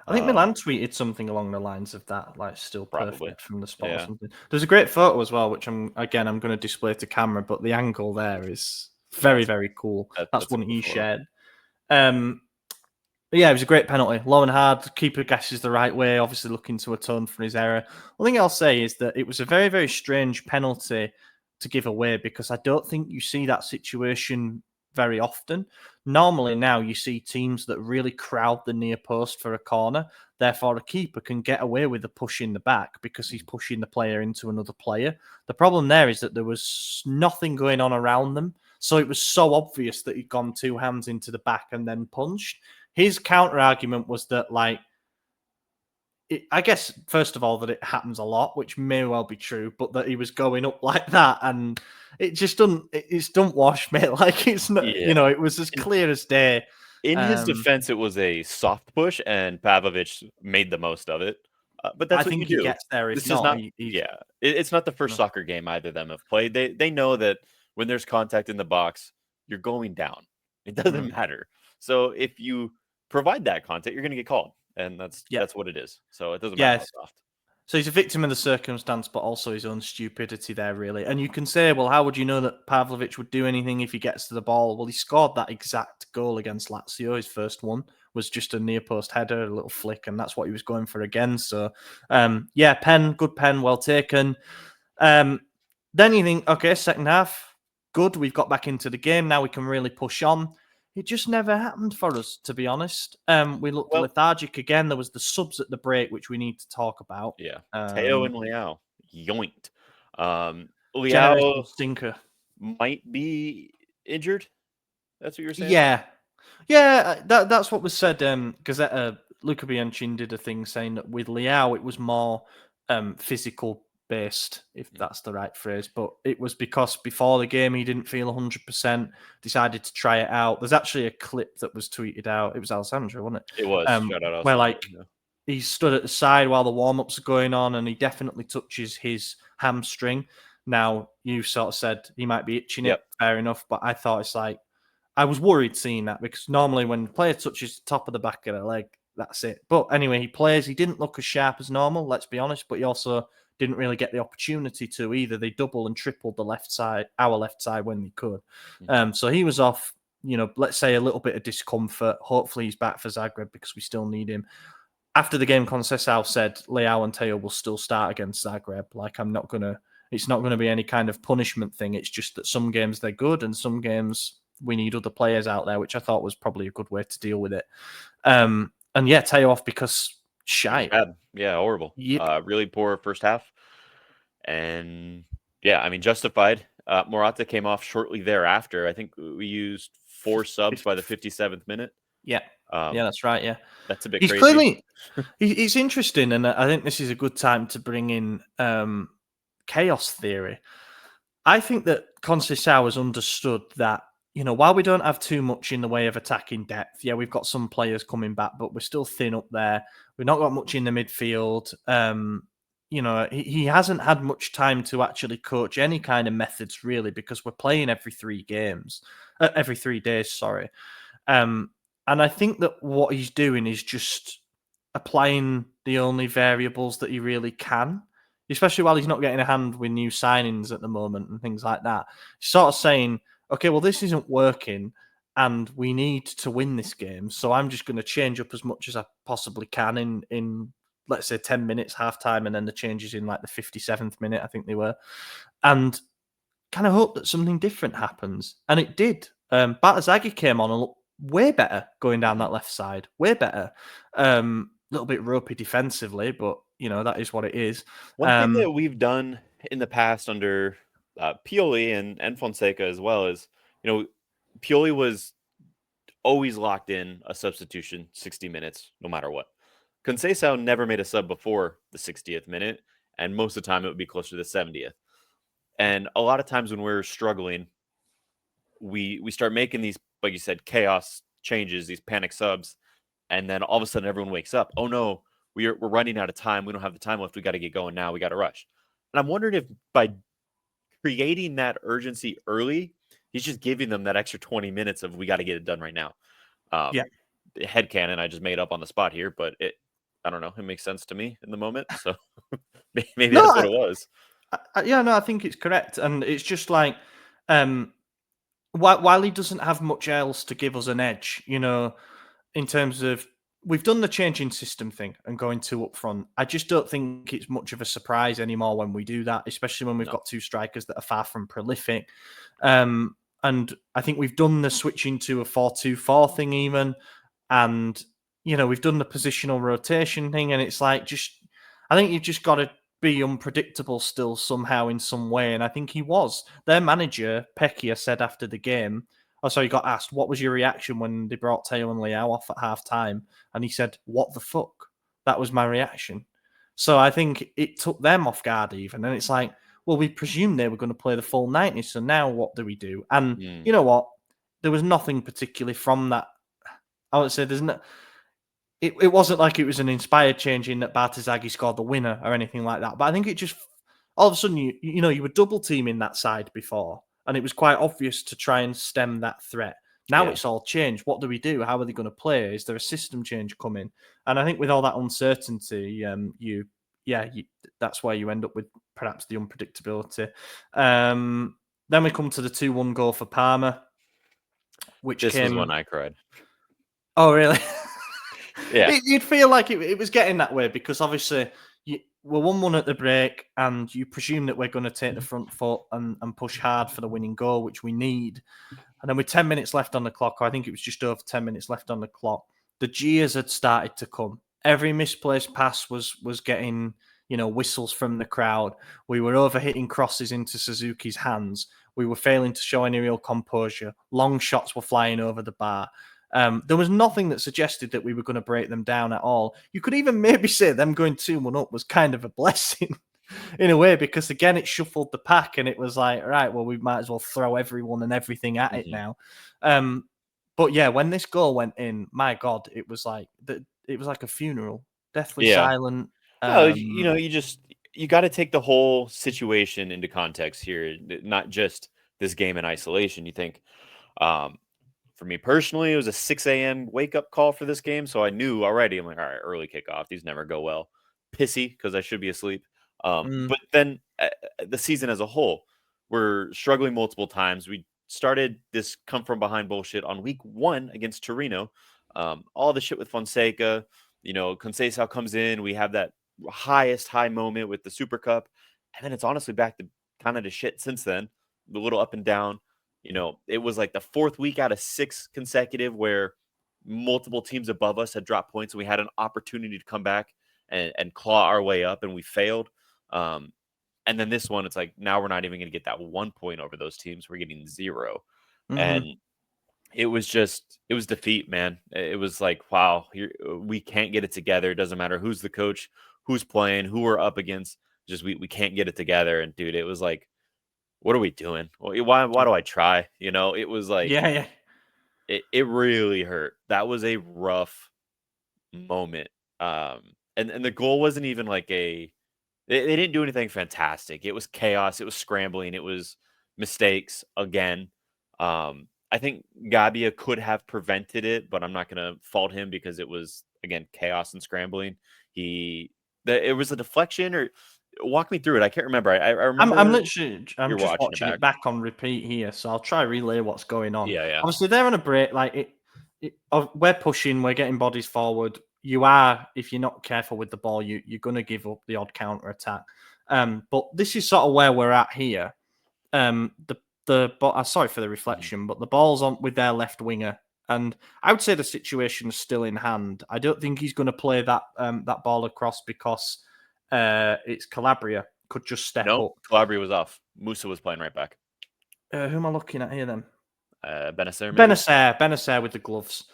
Speaker 2: I think Milan tweeted something along the lines of that, like still perfect
Speaker 3: Probably.
Speaker 2: from the spot or something. There's a great photo as well, which I'm going to display to camera, but the angle there is very, very cool. That's one he shared. But yeah, it was a great penalty. Low and hard. Keeper guesses the right way, obviously looking to atone for his error. One thing I'll say is that it was a very, very strange penalty to give away, because I don't think you see that situation very often. Normally now you see teams that really crowd the near post for a corner. Therefore, a keeper can get away with a push in the back because he's pushing the player into another player. The problem there is that there was nothing going on around them. So it was so obvious that he'd gone 2 hands into the back and then punched. His counter argument was that, I guess, first of all, that it happens a lot, which may well be true, but that he was going up like that, and it just don't wash, mate. Like, it's not, it was as clear as day.
Speaker 3: In his defense, it was a soft push, and Pavlovic made the most of it. But that's what you do.
Speaker 2: He gets there. If
Speaker 3: it's not the first soccer game either of them have played. They know that when there's contact in the box, you're going down. It doesn't matter. So if you provide that contact, you're going to get called. And that's what it is. So it doesn't matter how soft.
Speaker 2: So he's a victim of the circumstance, but also his own stupidity there, really. And you can say, well, how would you know that Pavlovic would do anything if he gets to the ball? Well, he scored that exact goal against Lazio. His first one was just a near post header, a little flick, and that's what he was going for again. So, good pen, well taken. Then you think, okay, second half, good. We've got back into the game. Now we can really push on. it just never happened for us, to be honest. We looked
Speaker 3: Well-
Speaker 2: lethargic again. There was the subs at the break, which we need to talk about.
Speaker 3: Yeah. Teo and Leao yoinked. Leao
Speaker 2: Generational stinker.
Speaker 3: might be injured. That's what you're saying?
Speaker 2: Yeah, that's what was said. Gazetta Luca Bianchin did a thing saying that with Leao it was more physical based, if that's the right phrase. But it was because before the game he didn't feel 100%. Decided to try it out. There's actually a clip that was tweeted out. It was Alessandro, wasn't it?
Speaker 3: It was. Shout out
Speaker 2: Where
Speaker 3: Alessandro,
Speaker 2: like he stood at the side while the warm-ups are going on, and he definitely touches his hamstring. Now, you sort of said he might be itching it. Fair enough, but I thought it's like, I was worried seeing that because normally when the player touches the top of the back of the leg, that's it. But anyway, he plays. He didn't look as sharp as normal, let's be honest, but he also didn't really get the opportunity to either. They double and tripled the left side, our left side, when they could. So he was off, let's say a little bit of discomfort. Hopefully he's back for Zagreb because we still need him. After the game, Conceicao said Leao and Teo will still start against Zagreb. Like, it's not going to be any kind of punishment thing. It's just that some games they're good and some games we need other players out there, which I thought was probably a good way to deal with it. And yeah, Teo off because shite.
Speaker 3: Bad. Yeah, horrible.
Speaker 2: Yep.
Speaker 3: Really poor first half. And yeah, I mean, justified. Morata came off shortly thereafter. I think we used 4 subs by the 57th minute.
Speaker 2: Yeah. Yeah, that's right. Yeah.
Speaker 3: That's a bit
Speaker 2: He's
Speaker 3: crazy.
Speaker 2: clearly, it's interesting. And I think this is a good time to bring in chaos theory. I think that Conceicao has understood that, while we don't have too much in the way of attacking depth, yeah, we've got some players coming back, but we're still thin up there. We've not got much in the midfield. He hasn't had much time to actually coach any kind of methods, really, because we're playing every 3 days, sorry. And I think that what he's doing is just applying the only variables that he really can, especially while he's not getting a hand with new signings at the moment and things like that. He's sort of saying, okay, well, this isn't working and we need to win this game. So I'm just going to change up as much as I possibly can in let's say 10 minutes, half time, and then the changes in like the 57th minute, I think they were. And kind of hope that something different happens. And it did. Batazagi came on and looked way better going down that left side. Way better. A little bit ropey defensively, but, that is what it is.
Speaker 3: One thing that we've done in the past under Pioli and Fonseca as well is, Pioli was always locked in a substitution 60 minutes, no matter what. Conceicao never made a sub before the 60th minute, and most of the time it would be closer to the 70th. And a lot of times when we're struggling, we start making these, like you said, chaos changes, these panic subs, and then all of a sudden everyone wakes up. Oh no, we're running out of time. We don't have the time left. We got to get going now. We got to rush. And I'm wondering if by creating that urgency early, he's just giving them that extra 20 minutes of we got to get it done right now. Headcanon I just made up on the spot here, but I don't know. It makes sense to me in the moment. So maybe that's what it was.
Speaker 2: I think it's correct. And it's just like, while he doesn't have much else to give us an edge, in terms of, we've done the changing system thing and going 2 up front. I just don't think it's much of a surprise anymore when we do that, especially when we've got 2 strikers that are far from prolific. And I think we've done the switching to a 4-2-4 thing even. And, we've done the positional rotation thing. And it's like, I think you've just got to be unpredictable still somehow in some way. And I think he was. Their manager, Pecchia, said after the game, he got asked, what was your reaction when they brought Teo and Leao off at half time? And he said, what the fuck? That was my reaction. So I think it took them off guard even. And it's like, well, we presumed they were going to play the full 90. So now what do we do? And you know what? There was nothing particularly from that. I would say there's no... It wasn't like it was an inspired change in that Batazagi scored the winner or anything like that. But I think it just... All of a sudden, you were double teaming that side before. And it was quite obvious to try and stem that threat. Now it's all changed. What do we do? How are they going to play? Is there a system change coming? And I think with all that uncertainty, that's where you end up with perhaps the unpredictability. Then we come to the 2-1 goal for Parma, which
Speaker 3: this was when I cried.
Speaker 2: Oh, really?
Speaker 3: Yeah.
Speaker 2: You'd feel like it was getting that way because obviously we're 1-1 at the break and you presume that we're going to take the front foot and push hard for the winning goal, which we need. And then with 10 minutes left on the clock, or I think it was just over 10 minutes left on the clock, the jeers had started to come. Every misplaced pass was getting, whistles from the crowd. We were overhitting crosses into Suzuki's hands. We were failing to show any real composure. Long shots were flying over the bar. There was nothing that suggested that we were going to break them down at all. You could even maybe say them going 2-1 up was kind of a blessing in a way, because again, it shuffled the pack and it was like, right, well, we might as well throw everyone and everything at it now. But yeah, when this goal went in, my God, it was like a funeral, deathly silent.
Speaker 3: You got to take the whole situation into context here, not just this game in isolation. You think, for me personally, it was a 6 a.m. wake up call for this game, so I knew already. I'm like, all right, early kickoff, these never go well. Pissy because I should be asleep. But then the season as a whole, we're struggling multiple times. We started this come from behind bullshit on week 1 against Torino. All the shit with Fonseca, Conceicao comes in. We have that highest high moment with the Super Cup. And then it's honestly back to kind of the shit since then. A little up and down. It was like the 4th week out of 6 consecutive where multiple teams above us had dropped points and we had an opportunity to come back and claw our way up, and we failed. And then this one, it's like, now we're not even going to get that 1 point over those teams. We're getting 0. And it was defeat, man. It was like, wow, we can't get it together. It doesn't matter who's the coach, who's playing, who we're up against. Just we can't get it together. And dude, it was like, what are we doing? Why do I try? It was like,
Speaker 2: yeah.
Speaker 3: It really hurt. That was a rough moment. And the goal wasn't even like they didn't do anything fantastic. It was chaos. It was scrambling. It was mistakes again. I think Gabia could have prevented it, but I'm not going to fault him because it was, again, chaos and scrambling. It was a deflection, or walk me through it. I can't remember. I remember.
Speaker 2: I'm literally, I'm just watching
Speaker 3: it
Speaker 2: it back on repeat here, so I'll try relay what's going on.
Speaker 3: Yeah.
Speaker 2: Obviously, they're on a break. Like we're pushing, we're getting bodies forward. You are, if you're not careful with the ball, you're going to give up the odd counter attack. But this is sort of where we're at here. Sorry for the reflection, but the ball's on with their left winger, and I would say the situation is still in hand. I don't think he's going to play that ball across because it's Calabria could just step up.
Speaker 3: Calabria was off. Musa was playing right back.
Speaker 2: Who am I looking at here then?
Speaker 3: Benacer.
Speaker 2: Benacer with the gloves.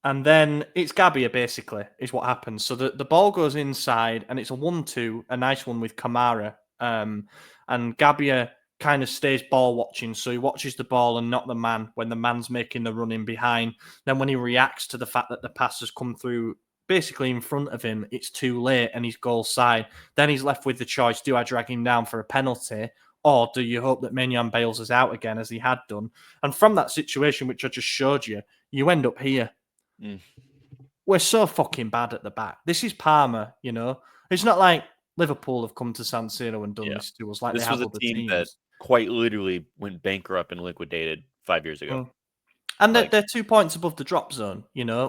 Speaker 2: And then it's Gabia, basically, is what happens. So the ball goes inside, and it's a 1-2, a nice one with Kamara. And Gabia kind of stays ball watching, so he watches the ball and not the man when the man's making the run in behind. Then when he reacts to the fact that the pass has come through basically in front of him, it's too late and he's goal side. Then he's left with the choice, do I drag him down for a penalty, or do you hope that Maignan bails us out again as he had done? And from that situation, which I just showed you, you end up here. We're so fucking bad at the back. This is Parma, It's not like Liverpool have come to San Siro and done this to us like
Speaker 3: this
Speaker 2: they have
Speaker 3: was
Speaker 2: other
Speaker 3: a team
Speaker 2: teams.
Speaker 3: that quite literally went bankrupt and liquidated 5 years ago.
Speaker 2: And they're 2 points above the drop zone.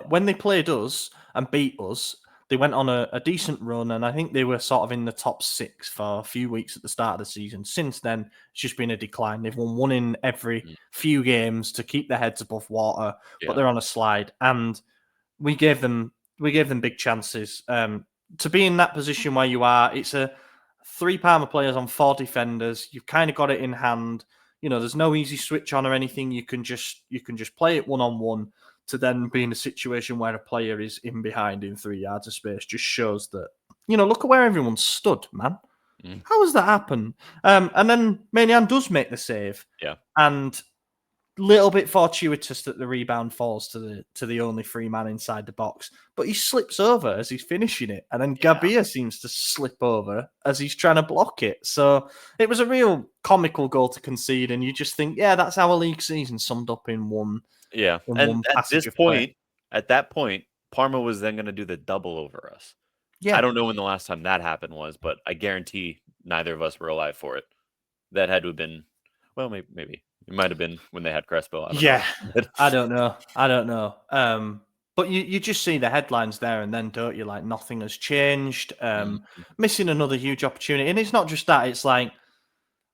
Speaker 2: When they played us and beat us, they went on a decent run, and I think they were sort of in the top 6 for a few weeks at the start of the season. Since then, it's just been a decline. They've won one in every few games to keep their heads above water, but they're on a slide. And we gave them big chances. To be in that position where you are, it's a 3 Parma players on 4 defenders. You've kind of got it in hand. There's no easy switch on or anything. You can just play it 1-on-1. To then be in a situation where a player is in behind in 3 yards of space just shows that, look at where everyone stood, man. How has that happened? And then Maignan does make the save.
Speaker 3: Yeah.
Speaker 2: And little bit fortuitous that the rebound falls to the only free man inside the box. But he slips over as he's finishing it. And then Gabia seems to slip over as he's trying to block it. So it was a real comical goal to concede. And you just think, that's our league season summed up in one.
Speaker 3: Yeah, and at that point, Parma was then going to do the double over us. Yeah, I don't know when the last time that happened was, but I guarantee neither of us were alive for it. That had to have been, well, maybe it might have been when they had Crespo.
Speaker 2: I don't know. But you just see the headlines there, and then don't you? Like nothing has changed. Missing another huge opportunity, and it's not just that. It's like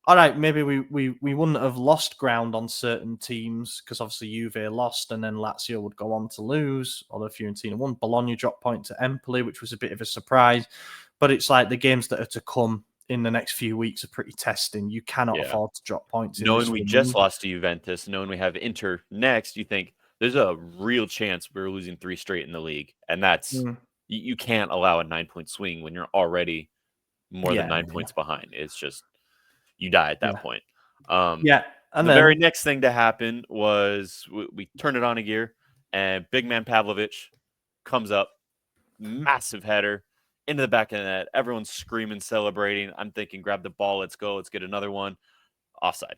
Speaker 2: all right, maybe we wouldn't have lost ground on certain teams because obviously Juve lost and then Lazio would go on to lose, although Fiorentina won. Bologna dropped point to Empoli, which was a bit of a surprise. But it's like the games that are to come in the next few weeks are pretty testing. You cannot afford to drop points.
Speaker 3: Knowing
Speaker 2: in
Speaker 3: we
Speaker 2: this
Speaker 3: just lost to Juventus, knowing we have Inter next, you think there's a real chance we're losing 3 straight in the league. And that's you can't allow a 9-point swing when you're already more than 9 points behind. It's just you die at that point.
Speaker 2: And
Speaker 3: the very next thing to happen was we turn it on a gear, and big man Pavlovich comes up, massive header into the back of the net. Everyone's screaming, celebrating. I'm thinking, grab the ball, let's go, let's get another one. Offside.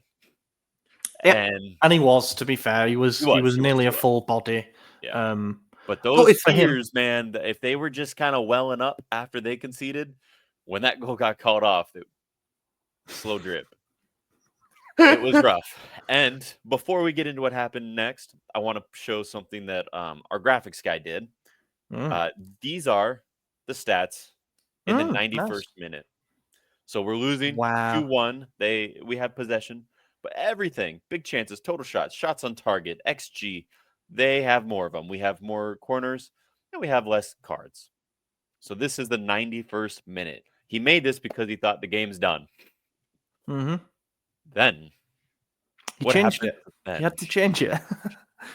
Speaker 2: And he was, to be fair, he was nearly a full body.
Speaker 3: Yeah. But those tears, man, if they were just kind of welling up after they conceded, when that goal got called off, slow drip. It was rough. And before we get into what happened next, I want to show something that our graphics guy did. These are the stats in the 91st minute. So we're losing 2-1. We have possession, but everything, big chances, total shots, shots on target, XG, they have more of them. We have more corners, and we have less cards. So this is the 91st minute. He made this because he thought the game's done. Then
Speaker 2: he changed it. He had to change it.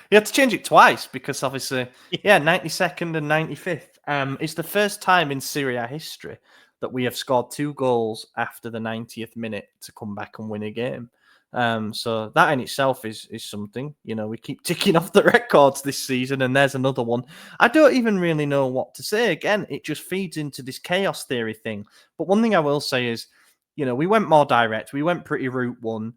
Speaker 2: He had to change it twice because obviously, 92nd and 95th. It's the first time in Serie A history that we have scored 2 goals after the 90th minute to come back and win a game. So that in itself is something. You know, we keep ticking off the records this season, and there's another one. I don't even really know what to say. Again, it just feeds into this chaos theory thing. But one thing I will say is, you know, we went more direct. We went pretty route one.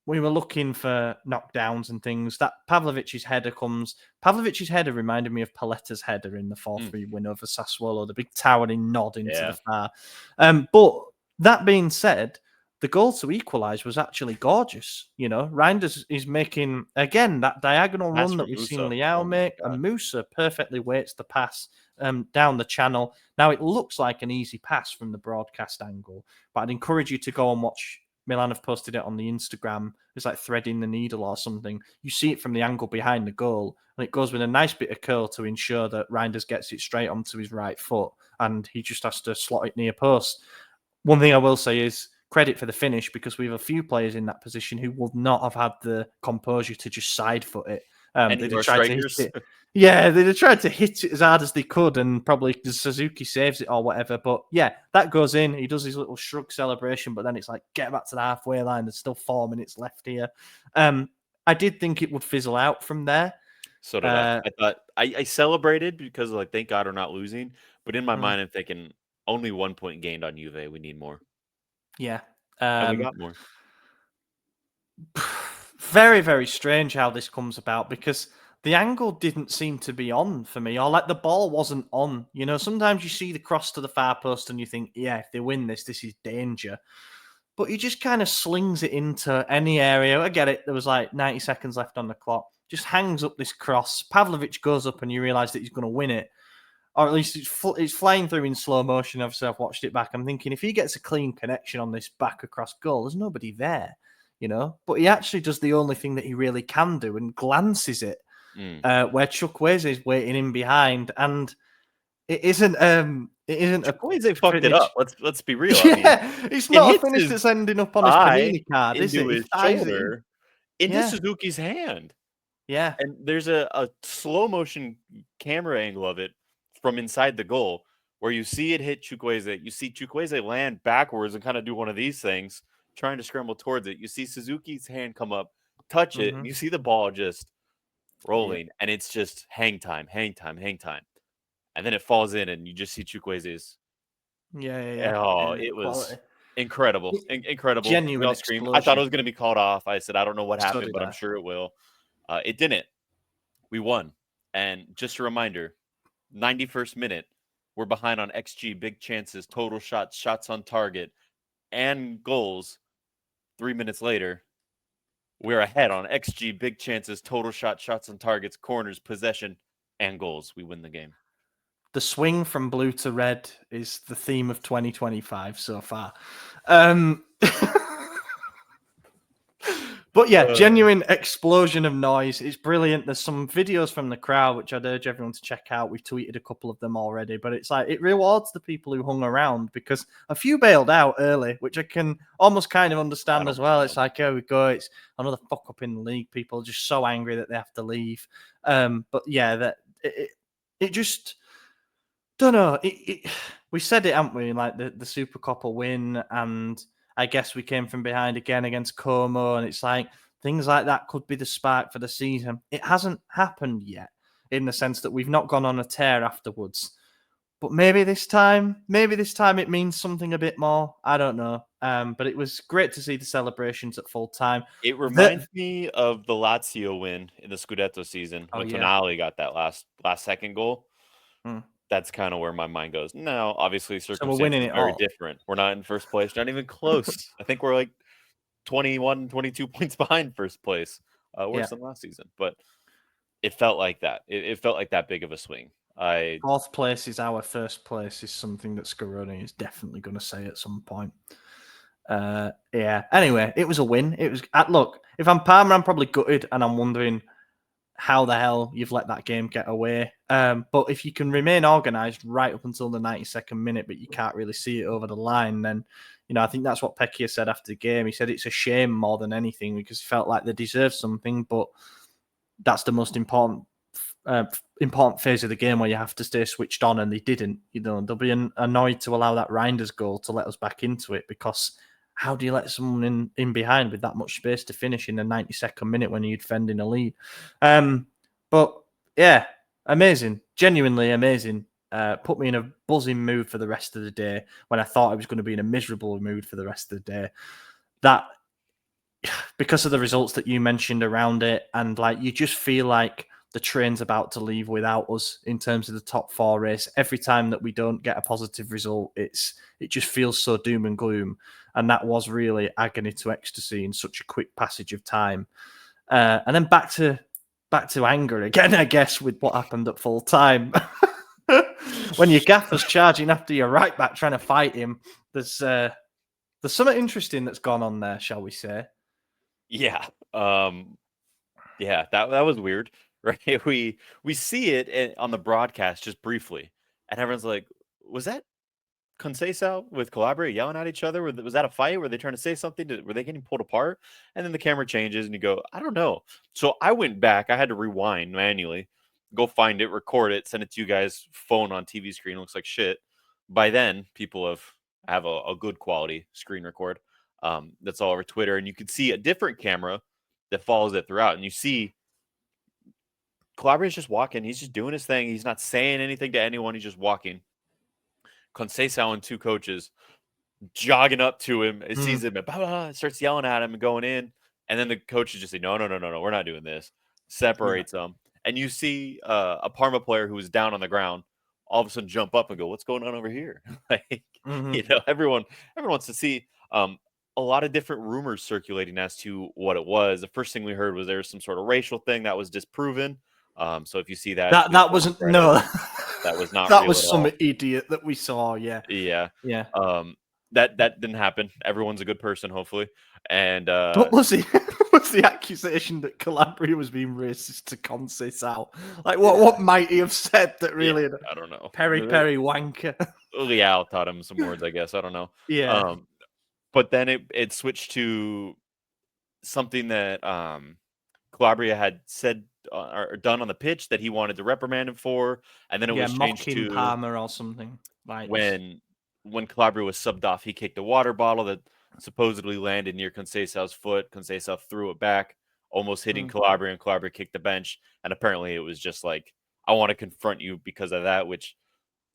Speaker 2: We were looking for knockdowns and things. That Pavlovic's header comes. Pavlovic's header reminded me of Paletta's header in the 4-3 win over Sassuolo, the big towering nod into the far. But that being said, the goal to equalise was actually gorgeous. You know, Reinders is making, again, that diagonal run that we've seen Leao make, and Musa perfectly waits the pass down the channel. Now, it looks like an easy pass from the broadcast angle, but I'd encourage you to go and watch. Milan have posted it on the Instagram. It's like threading the needle or something. You see it from the angle behind the goal, and it goes with a nice bit of curl to ensure that Reinders gets it straight onto his right foot, and he just has to slot it near post. One thing I will say is credit for the finish, because we have a few players in that position who would not have had the composure to just side foot it. They'd have tried to hit it. Yeah, they'd have tried to hit it as hard as they could, and probably Suzuki saves it or whatever. But yeah, that goes in. He does his little shrug celebration, but then it's like, get back to the halfway line. There's still 4 minutes left here. I did think it would fizzle out from there.
Speaker 3: So did I. I thought I celebrated because, like, thank God we're not losing. But in my mind, I'm thinking only 1 point gained on Juve. We need more.
Speaker 2: Yeah.
Speaker 3: And we got more.
Speaker 2: Very, very strange how this comes about, because the angle didn't seem to be on for me, or like the ball wasn't on. You know, sometimes you see the cross to the far post and you think, yeah, if they win this, this is danger. But he just kind of slings it into any area. I get it. There was like 90 seconds left on the clock. Just hangs up this cross. Pavlovic goes up and you realise that he's going to win it. Or at least it's flying through in slow motion. Obviously, I've watched it back. I'm thinking, if he gets a clean connection on this back across goal, there's nobody there, you know? But he actually does the only thing that he really can do and glances it, where Chukwueze is waiting in behind. And it isn't
Speaker 3: Chukwueze fucked it up. Let's be real.
Speaker 2: Yeah, I mean, it's not a finish that's ending up on his Panini card, is it?
Speaker 3: His shoulder into Suzuki's hand.
Speaker 2: Yeah.
Speaker 3: And there's a slow motion camera angle of it from inside the goal where you see it hit Chukwueze. You see Chukwueze land backwards and kind of do one of these things, trying to scramble towards it. You see Suzuki's hand come up, touch it, and you see the ball just rolling, and it's just hang time. And then it falls in, and you just see Chukwueze's.
Speaker 2: Yeah.
Speaker 3: Oh, it was incredible. Incredible.
Speaker 2: Genuine
Speaker 3: scream. I thought it was going to be called off. I said, I don't know what happened, but I'm sure it will. It didn't. We won. And just a reminder, 91st minute, we're behind on XG, big chances, total shots, shots on target, and goals. 3 minutes later, we're ahead on XG, big chances, total shots, shots on targets, corners, possession, and goals. We win the game.
Speaker 2: The swing from blue to red is the theme of 2025 so far. But yeah, genuine explosion of noise. It's brilliant. There's some videos from the crowd, which I'd urge everyone to check out. We've tweeted a couple of them already, but it's like it rewards the people who hung around because a few bailed out early, which I can almost kind of understand as well. It's like, here we go. It's another fuck up in the league. People are just so angry that they have to leave. But yeah, that it just don't know. We said it, haven't we? Like the Super Coppa win, and I guess we came from behind again against Como, and it's like things like that could be the spark for the season. It hasn't happened yet, in the sense that we've not gone on a tear afterwards. But maybe this time it means something a bit more. I don't know. But it was great to see the celebrations at full time.
Speaker 3: It reminds me of the Lazio win in the Scudetto season when Tonali got that last second goal. That's kind of where my mind goes. Now, obviously, circumstances are very different. We're not in first place, not even close. I think we're like 21, 22 points behind first place. Worse than last season. But it felt like that. It felt like that big of a swing.
Speaker 2: Fourth place is our first place is something that Girona is definitely going to say at some point. Anyway, it was a win. It was look, if I'm Parma, I'm probably gutted and I'm wondering how the hell you've let that game get away. But if you can remain organised right up until the 92nd minute, but you can't really see it over the line, then, I think that's what Pecchia said after the game. He said it's a shame more than anything because he felt like they deserved something, but that's the most important phase of the game where you have to stay switched on, and they didn't. They'll be annoyed to allow that Reinders goal to let us back into it, because how do you let someone in behind with that much space to finish in the 92nd minute when you're defending a lead? But yeah, amazing, genuinely amazing. Put me in a buzzing mood for the rest of the day when I thought I was going to be in a miserable mood for the rest of the day. That, because of the results that you mentioned around it, and like you just feel like the train's about to leave without us in terms of the top four race. Every time that we don't get a positive result, it just feels so doom and gloom. And that was really agony to ecstasy in such a quick passage of time. And then back to anger again, I guess, with what happened at full time. When your gaffer's charging after your right back trying to fight him, there's something interesting that's gone on there, shall we say?
Speaker 3: Yeah. That was weird. Right, we see it on the broadcast just briefly, and everyone's like, "Was that Conceicao with Calabria yelling at each other? Was that a fight? Were they trying to say something? Were they getting pulled apart?" And then the camera changes, and you go, "I don't know." So I went back. I had to rewind manually, go find it, record it, send it to you guys. Phone on TV screen looks like shit. By then, people have a good quality screen record. That's all over Twitter, and you can see a different camera that follows it throughout, and you see Calabria's just walking. He's just doing his thing. He's not saying anything to anyone. He's just walking. Conceicao and two coaches jogging up to him. It sees him and starts yelling at him and going in. And then the coaches just say, no, we're not doing this. Separates them. And you see a Parma player who was down on the ground all of a sudden jump up and go, "What's going on over here?" Everyone wants to see. A lot of different rumors circulating as to what it was. The first thing we heard was there was some sort of racial thing that was disproven. So if you see that
Speaker 2: wasn't
Speaker 3: that was not
Speaker 2: that was some idiot that we saw.
Speaker 3: Yeah. That didn't happen. Everyone's a good person, hopefully. And
Speaker 2: what was it? Was the accusation that Calabria was being racist to Conceicao? Like what might he have said that really?
Speaker 3: I don't know.
Speaker 2: Peri wanker.
Speaker 3: Liao taught him some words, I guess. I don't know.
Speaker 2: Yeah.
Speaker 3: But then it switched to something that Calabria had said or done on the pitch that he wanted to reprimand him for, and then it was changed to
Speaker 2: Parma or something. Like
Speaker 3: when Calabria was subbed off, he kicked a water bottle that supposedly landed near Conceicao's foot. Conceicao threw it back, almost hitting Calabria, and Calabria kicked the bench. And apparently, it was just like, "I want to confront you because of that," which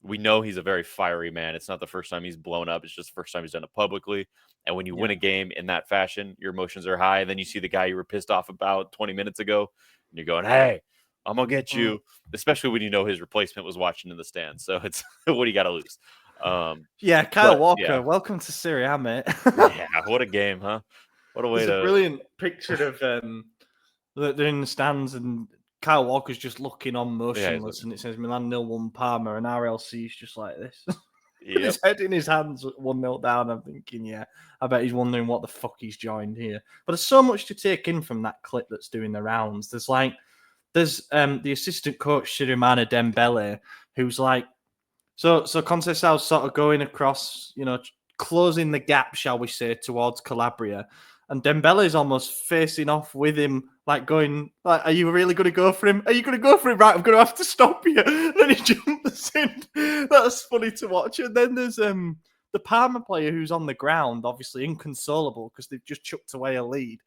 Speaker 3: we know he's a very fiery man. It's not the first time he's blown up. It's just the first time he's done it publicly. And when you win a game in that fashion, your emotions are high. And then you see the guy you were pissed off about 20 minutes ago, and you're going, "Hey, I'm going to get you," especially when you know his replacement was watching in the stands. So it's what do you got to lose?
Speaker 2: Kyle Walker, welcome to Serie A, mate.
Speaker 3: What a game, huh? What a way
Speaker 2: There's a brilliant picture of they're in the stands and Kyle Walker's just looking on motionless, and it says Milan 0-1 Parma, and RLC's just like this. with his head in his hands, 1-0 down. I'm thinking, yeah, I bet he's wondering what the fuck he's joined here. But there's so much to take in from that clip that's doing the rounds. There's the assistant coach Sirumana Dembele, who's like, so Conceicao sort of going across, closing the gap, shall we say, towards Calabria. And Dembele is almost facing off with him, like going, like, are you really going to go for him? Are you going to go for him? Right, I'm going to have to stop you. Then he jumps in. That's funny to watch. And then there's the Parma player who's on the ground, obviously inconsolable because they've just chucked away a lead.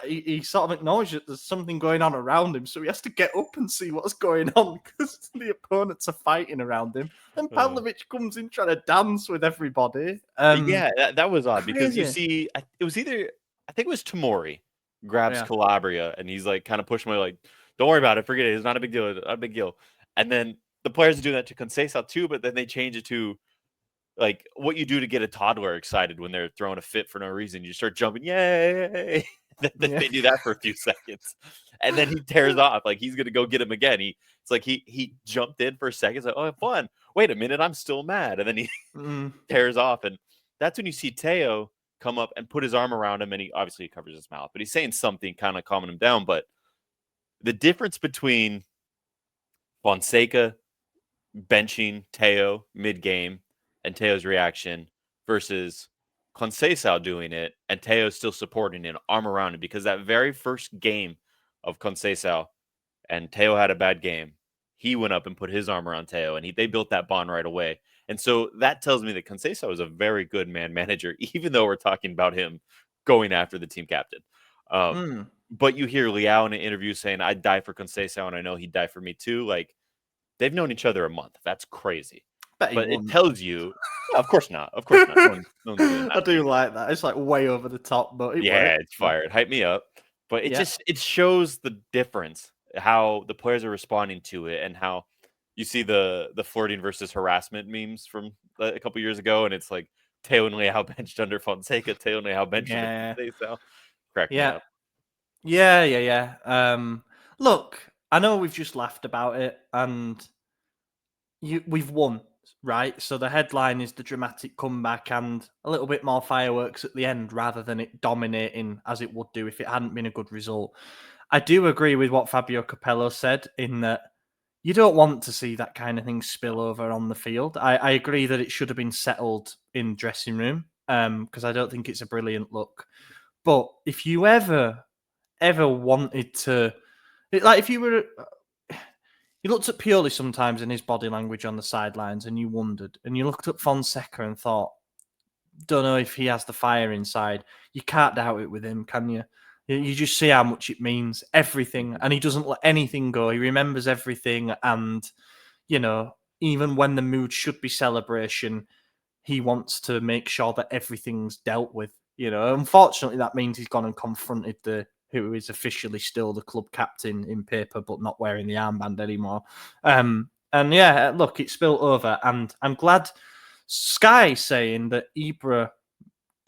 Speaker 2: He sort of acknowledged that there's something going on around him, so he has to get up and see what's going on because the opponents are fighting around him. And Pavlovic comes in trying to dance with everybody.
Speaker 3: That was odd because you
Speaker 2: crazy.
Speaker 3: see, it was either, I think it was Tomori grabs Calabria and he's like kind of pushing me like, don't worry about it, forget it, it's not a big deal, not a big deal. And then the players are doing that to Conceicao too, but then they change it to like what you do to get a toddler excited when they're throwing a fit for no reason. You start jumping, yay! They do that for a few seconds, and then he tears off. Like he's gonna go get him again. It's like he jumped in for a second. It's like, oh, fun. Wait a minute, I'm still mad, and then he tears off. And that's when you see Teo come up and put his arm around him, and he obviously covers his mouth, but he's saying something, kind of calming him down. But the difference between Fonseca benching Teo mid-game and Teo's reaction versus Conceicao doing it and Teo still supporting it, arm around him, because that very first game of Conceicao and Teo had a bad game, he went up and put his arm around Teo and they built that bond right away. And so that tells me that Conceicao is a very good man manager, even though we're talking about him going after the team captain. But you hear Leao in an interview saying, I'd die for Conceicao and I know he'd die for me too. Like, they've known each other a month. That's crazy. But it tells you, of course not. Of course not. No one's doing that.
Speaker 2: I do like that. It's like way over the top, but it works.
Speaker 3: It's fired. Hype me up. But it shows the difference, how the players are responding to it, and how you see the flirting versus harassment memes from a couple years ago, and it's like Teo and Leao benched under Fonseca, Teo and Leao benched under Conceicao. Crack me up.
Speaker 2: Yeah. Look, I know we've just laughed about it, and we've won, right? So the headline is the dramatic comeback and a little bit more fireworks at the end rather than it dominating as it would do if it hadn't been a good result. I do agree with what Fabio Capello said in that you don't want to see that kind of thing spill over on the field. I agree that it should have been settled in dressing room because I don't think it's a brilliant look. But if you ever wanted to, like if you were... You looked at Pioli sometimes in his body language on the sidelines and you wondered. And you looked at Fonseca and thought, don't know if he has the fire inside. You can't doubt it with him, can you? You just see how much it means, everything. And he doesn't let anything go. He remembers everything. And, even when the mood should be celebration, he wants to make sure that everything's dealt with. Unfortunately, that means he's gone and confronted who is officially still the club captain in paper, but not wearing the armband anymore. Look, it spilled over, and I'm glad Sky saying that Ibra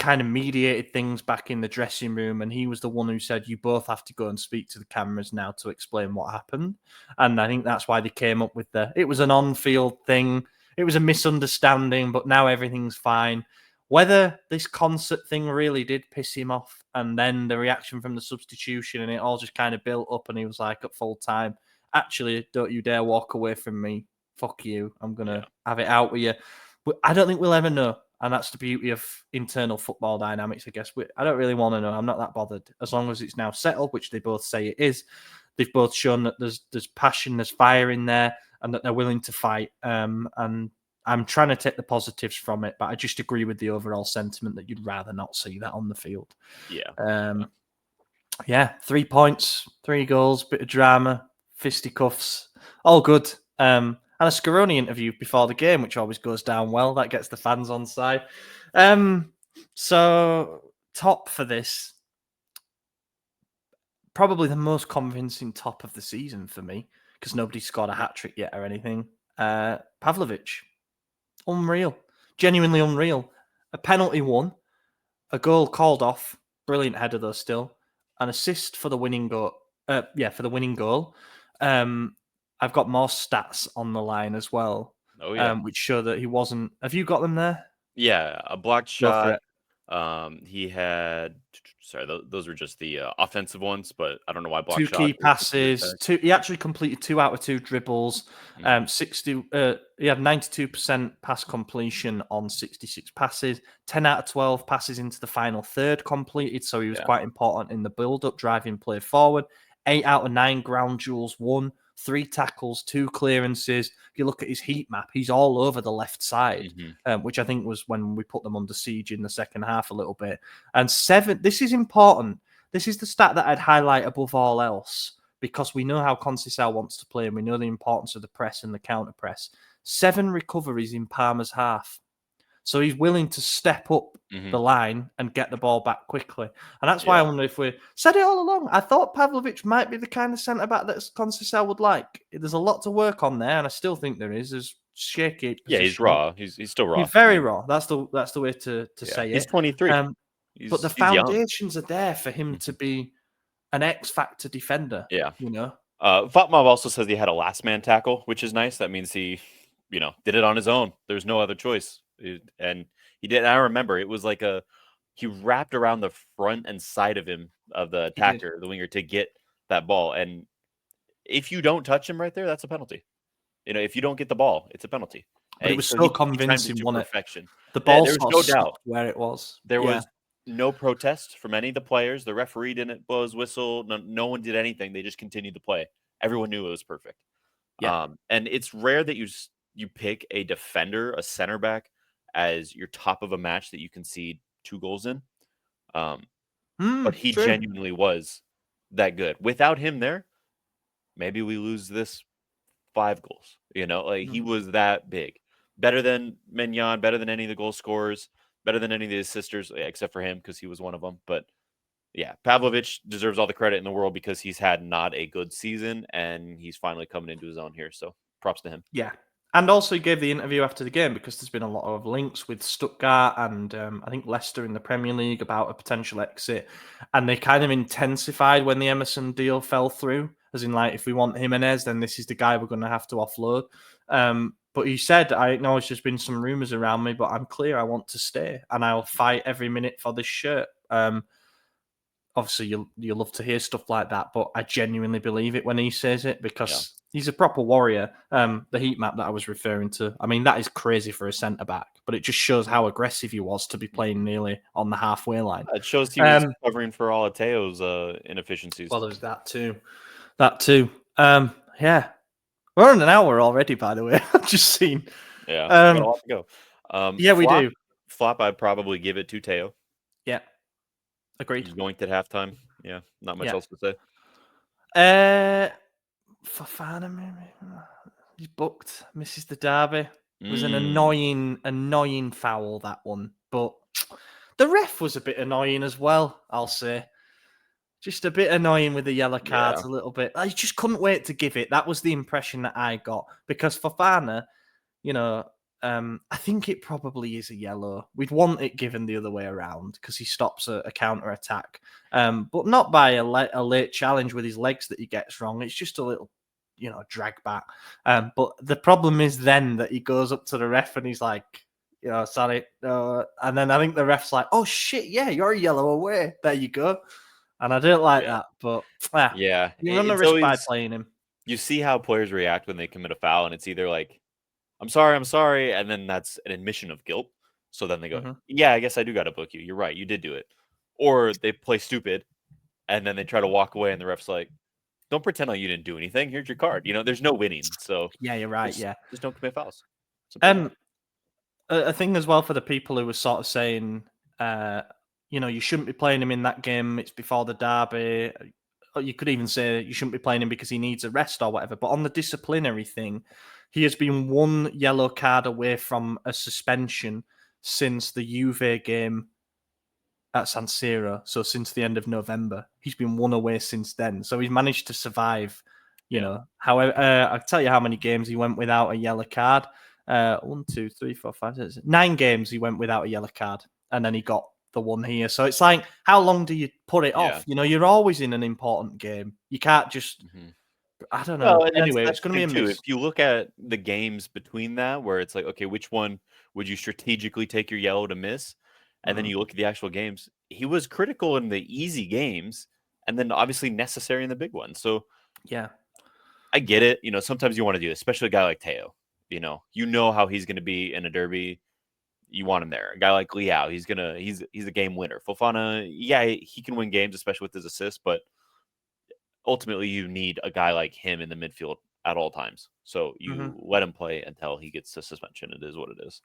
Speaker 2: kind of mediated things back in the dressing room, and he was the one who said, you both have to go and speak to the cameras now to explain what happened. And I think that's why they came up with it was an on-field thing. It was a misunderstanding, but now everything's fine. Whether this concert thing really did piss him off and then the reaction from the substitution and it all just kind of built up and he was like at full time, actually, don't you dare walk away from me. Fuck you. I'm going to have it out with you. But I don't think we'll ever know. And that's the beauty of internal football dynamics, I guess. I don't really want to know. I'm not that bothered. As long as it's now settled, which they both say it is. They've both shown that there's passion, there's fire in there and that they're willing to fight. And I'm trying to take the positives from it, but I just agree with the overall sentiment that you'd rather not see that on the field. 3 points, 3 goals, bit of drama, fisticuffs, all good. And a Scaroni interview before the game, which always goes down well. That gets the fans on side. So top for this, probably the most convincing top of the season for me, because nobody scored a hat-trick yet or anything. Pavlovic. Unreal. Genuinely unreal. A penalty won. A goal called off. Brilliant header though still. An assist for the winning goal. For the winning goal. I've got more stats on the line as well.
Speaker 3: Oh yeah.
Speaker 2: which show that he wasn't. Have you got them there?
Speaker 3: Yeah, a blocked
Speaker 2: Go for
Speaker 3: shot.
Speaker 2: it.
Speaker 3: He had. Sorry, those were just the offensive ones, but I don't know why blocked
Speaker 2: 2
Speaker 3: shot
Speaker 2: key
Speaker 3: is considered
Speaker 2: passes.
Speaker 3: tag.
Speaker 2: He actually completed 2 out of 2 dribbles.
Speaker 3: Mhm.
Speaker 2: 60. He had 92% pass completion on 66 passes. 10 out of 12 passes into the final third completed. So he was
Speaker 3: Yeah.
Speaker 2: quite important in the build-up, driving play forward. 8 out of 9 ground duels won. 3 tackles, 2 clearances. If you look at his heat map, he's all over the left side, which I think was when we put them under siege in the second half a little bit. And 7. This is important. This is the stat that I'd highlight above all else because we know how Conceicao wants to play and we know the importance of the press and the counter press. 7 recoveries in Parma's half. So he's willing to step up the line and get the ball back quickly. And that's why I wonder if we said it all along. I thought Pavlovic might be the kind of centre-back that Conceicao would like. There's a lot to work on there, and I still think there is. There's shaky
Speaker 3: Yeah, he's
Speaker 2: positioning.
Speaker 3: raw. He's still raw.
Speaker 2: He's very raw. That's the way to say
Speaker 3: He's
Speaker 2: it.
Speaker 3: 23.
Speaker 2: But the
Speaker 3: He's young.
Speaker 2: foundations are there for him to be an X factor defender.
Speaker 3: Yeah.
Speaker 2: You know.
Speaker 3: Fatmov also says he had a last man tackle, which is nice. That means he, did it on his own. There's no other choice. And he did. I remember it was like he wrapped around the front and side of him, of the attacker, the winger, to get that ball. And if you don't touch him right there, that's a penalty. If you don't get the ball, it's a penalty.
Speaker 2: But it was so
Speaker 3: he
Speaker 2: convincing,
Speaker 3: to
Speaker 2: wasn't it?
Speaker 3: perfection.
Speaker 2: The ball
Speaker 3: there was no doubt
Speaker 2: where it was.
Speaker 3: There was no protest from any of the players. The referee didn't blow his whistle. No one did anything. They just continued to play. Everyone knew it was perfect.
Speaker 2: Yeah.
Speaker 3: And it's rare that you pick a defender, a center back, as your top of a match that you concede 2 goals in. But he genuinely was that good. Without him there, maybe we lose this 5 goals. He was that big. Better than Mignon, better than any of the goal scorers, better than any of the assisters, except for him because he was one of them. But yeah, Pavlovic deserves all the credit in the world because he's had not a good season and he's finally coming into his own here. So props to him.
Speaker 2: Yeah. And also he gave the interview after the game because there's been a lot of links with Stuttgart and I think Leicester in the Premier League about a potential exit. And they kind of intensified when the Emerson deal fell through, as in like, if we want Gimenez, then this is the guy we're going to have to offload. But he said, I acknowledge there's been some rumours around me, but I'm clear I want to stay and I'll fight every minute for this shirt. Obviously, you love to hear stuff like that, but I genuinely believe it when he says it because he's a proper warrior. The heat map that I was referring to, I mean, that is crazy for a centre-back, but it just shows how aggressive he was to be playing nearly on the halfway line.
Speaker 3: It shows he was covering for all of Teo's inefficiencies.
Speaker 2: Well, there's that too. Yeah. We're on an hour already, by the way. I've just seen.
Speaker 3: Yeah, we got a lot to go.
Speaker 2: We do.
Speaker 3: Flop, I'd probably give it to Teo.
Speaker 2: Yeah. Agreed.
Speaker 3: He's yoinked at halftime. Yeah, not much else to say.
Speaker 2: Fofana, maybe. He's booked. Misses the derby. It was an annoying foul, that one. But the ref was a bit annoying as well, I'll say. Just a bit annoying with the yellow cards a little bit. I just couldn't wait to give it. That was the impression that I got. Because Fofana, I think it probably is a yellow. We'd want it given the other way around because he stops a counter attack, but not by a late challenge with his legs that he gets wrong. It's just a little, drag back. But the problem is then that he goes up to the ref and he's like, sorry. And then I think the ref's like, oh shit, yeah, you're a yellow away. There you go. And I don't like that, but you run the risk by playing him.
Speaker 3: You see how players react when they commit a foul, and it's either like, I'm sorry, and then that's an admission of guilt. So then they go, yeah, I guess I do got to book you. You're right, you did do it. Or they play stupid, and then they try to walk away, and the ref's like, don't pretend like you didn't do anything. Here's your card. There's no winning. So
Speaker 2: yeah, you're right.
Speaker 3: Just don't commit fouls.
Speaker 2: A thing as well for the people who were sort of saying, you shouldn't be playing him in that game. It's before the derby. Or you could even say you shouldn't be playing him because he needs a rest or whatever. But on the disciplinary thing, he has been 1 yellow card away from a suspension since the Juve game at San Siro. So since the end of November, he's been 1 away since then. So he's managed to survive. However, I'll tell you how many games he went without a yellow card. 1, 2, 3, 4, 5, 6, 9 games he went without a yellow card, and then he got the one here. So it's like, how long do you put it off? You're always in an important game. You can't just I don't know.
Speaker 3: Well, and
Speaker 2: Anyway,
Speaker 3: that's
Speaker 2: it's going
Speaker 3: the
Speaker 2: to
Speaker 3: thing
Speaker 2: be a
Speaker 3: too.
Speaker 2: miss.
Speaker 3: If you look at the games between that, where it's like, okay, which one would you strategically take your yellow to miss? And then
Speaker 2: Mhm.
Speaker 3: you look at the actual games, he was critical in the easy games, and then obviously necessary in the big ones. So
Speaker 2: Yeah.
Speaker 3: I get it. Sometimes you want to do this, especially a guy like Teo. You know how he's going to be in a derby. You want him there. A guy like Liao, he's a game winner. Fofana, yeah, he can win games, especially with his assists, but ultimately you need a guy like him in the midfield at all times. So
Speaker 2: Mhm.
Speaker 3: you let him play until he gets the suspension. It is what it is.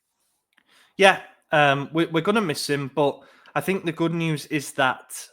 Speaker 2: Yeah. We're going to miss him, but I think the good news is that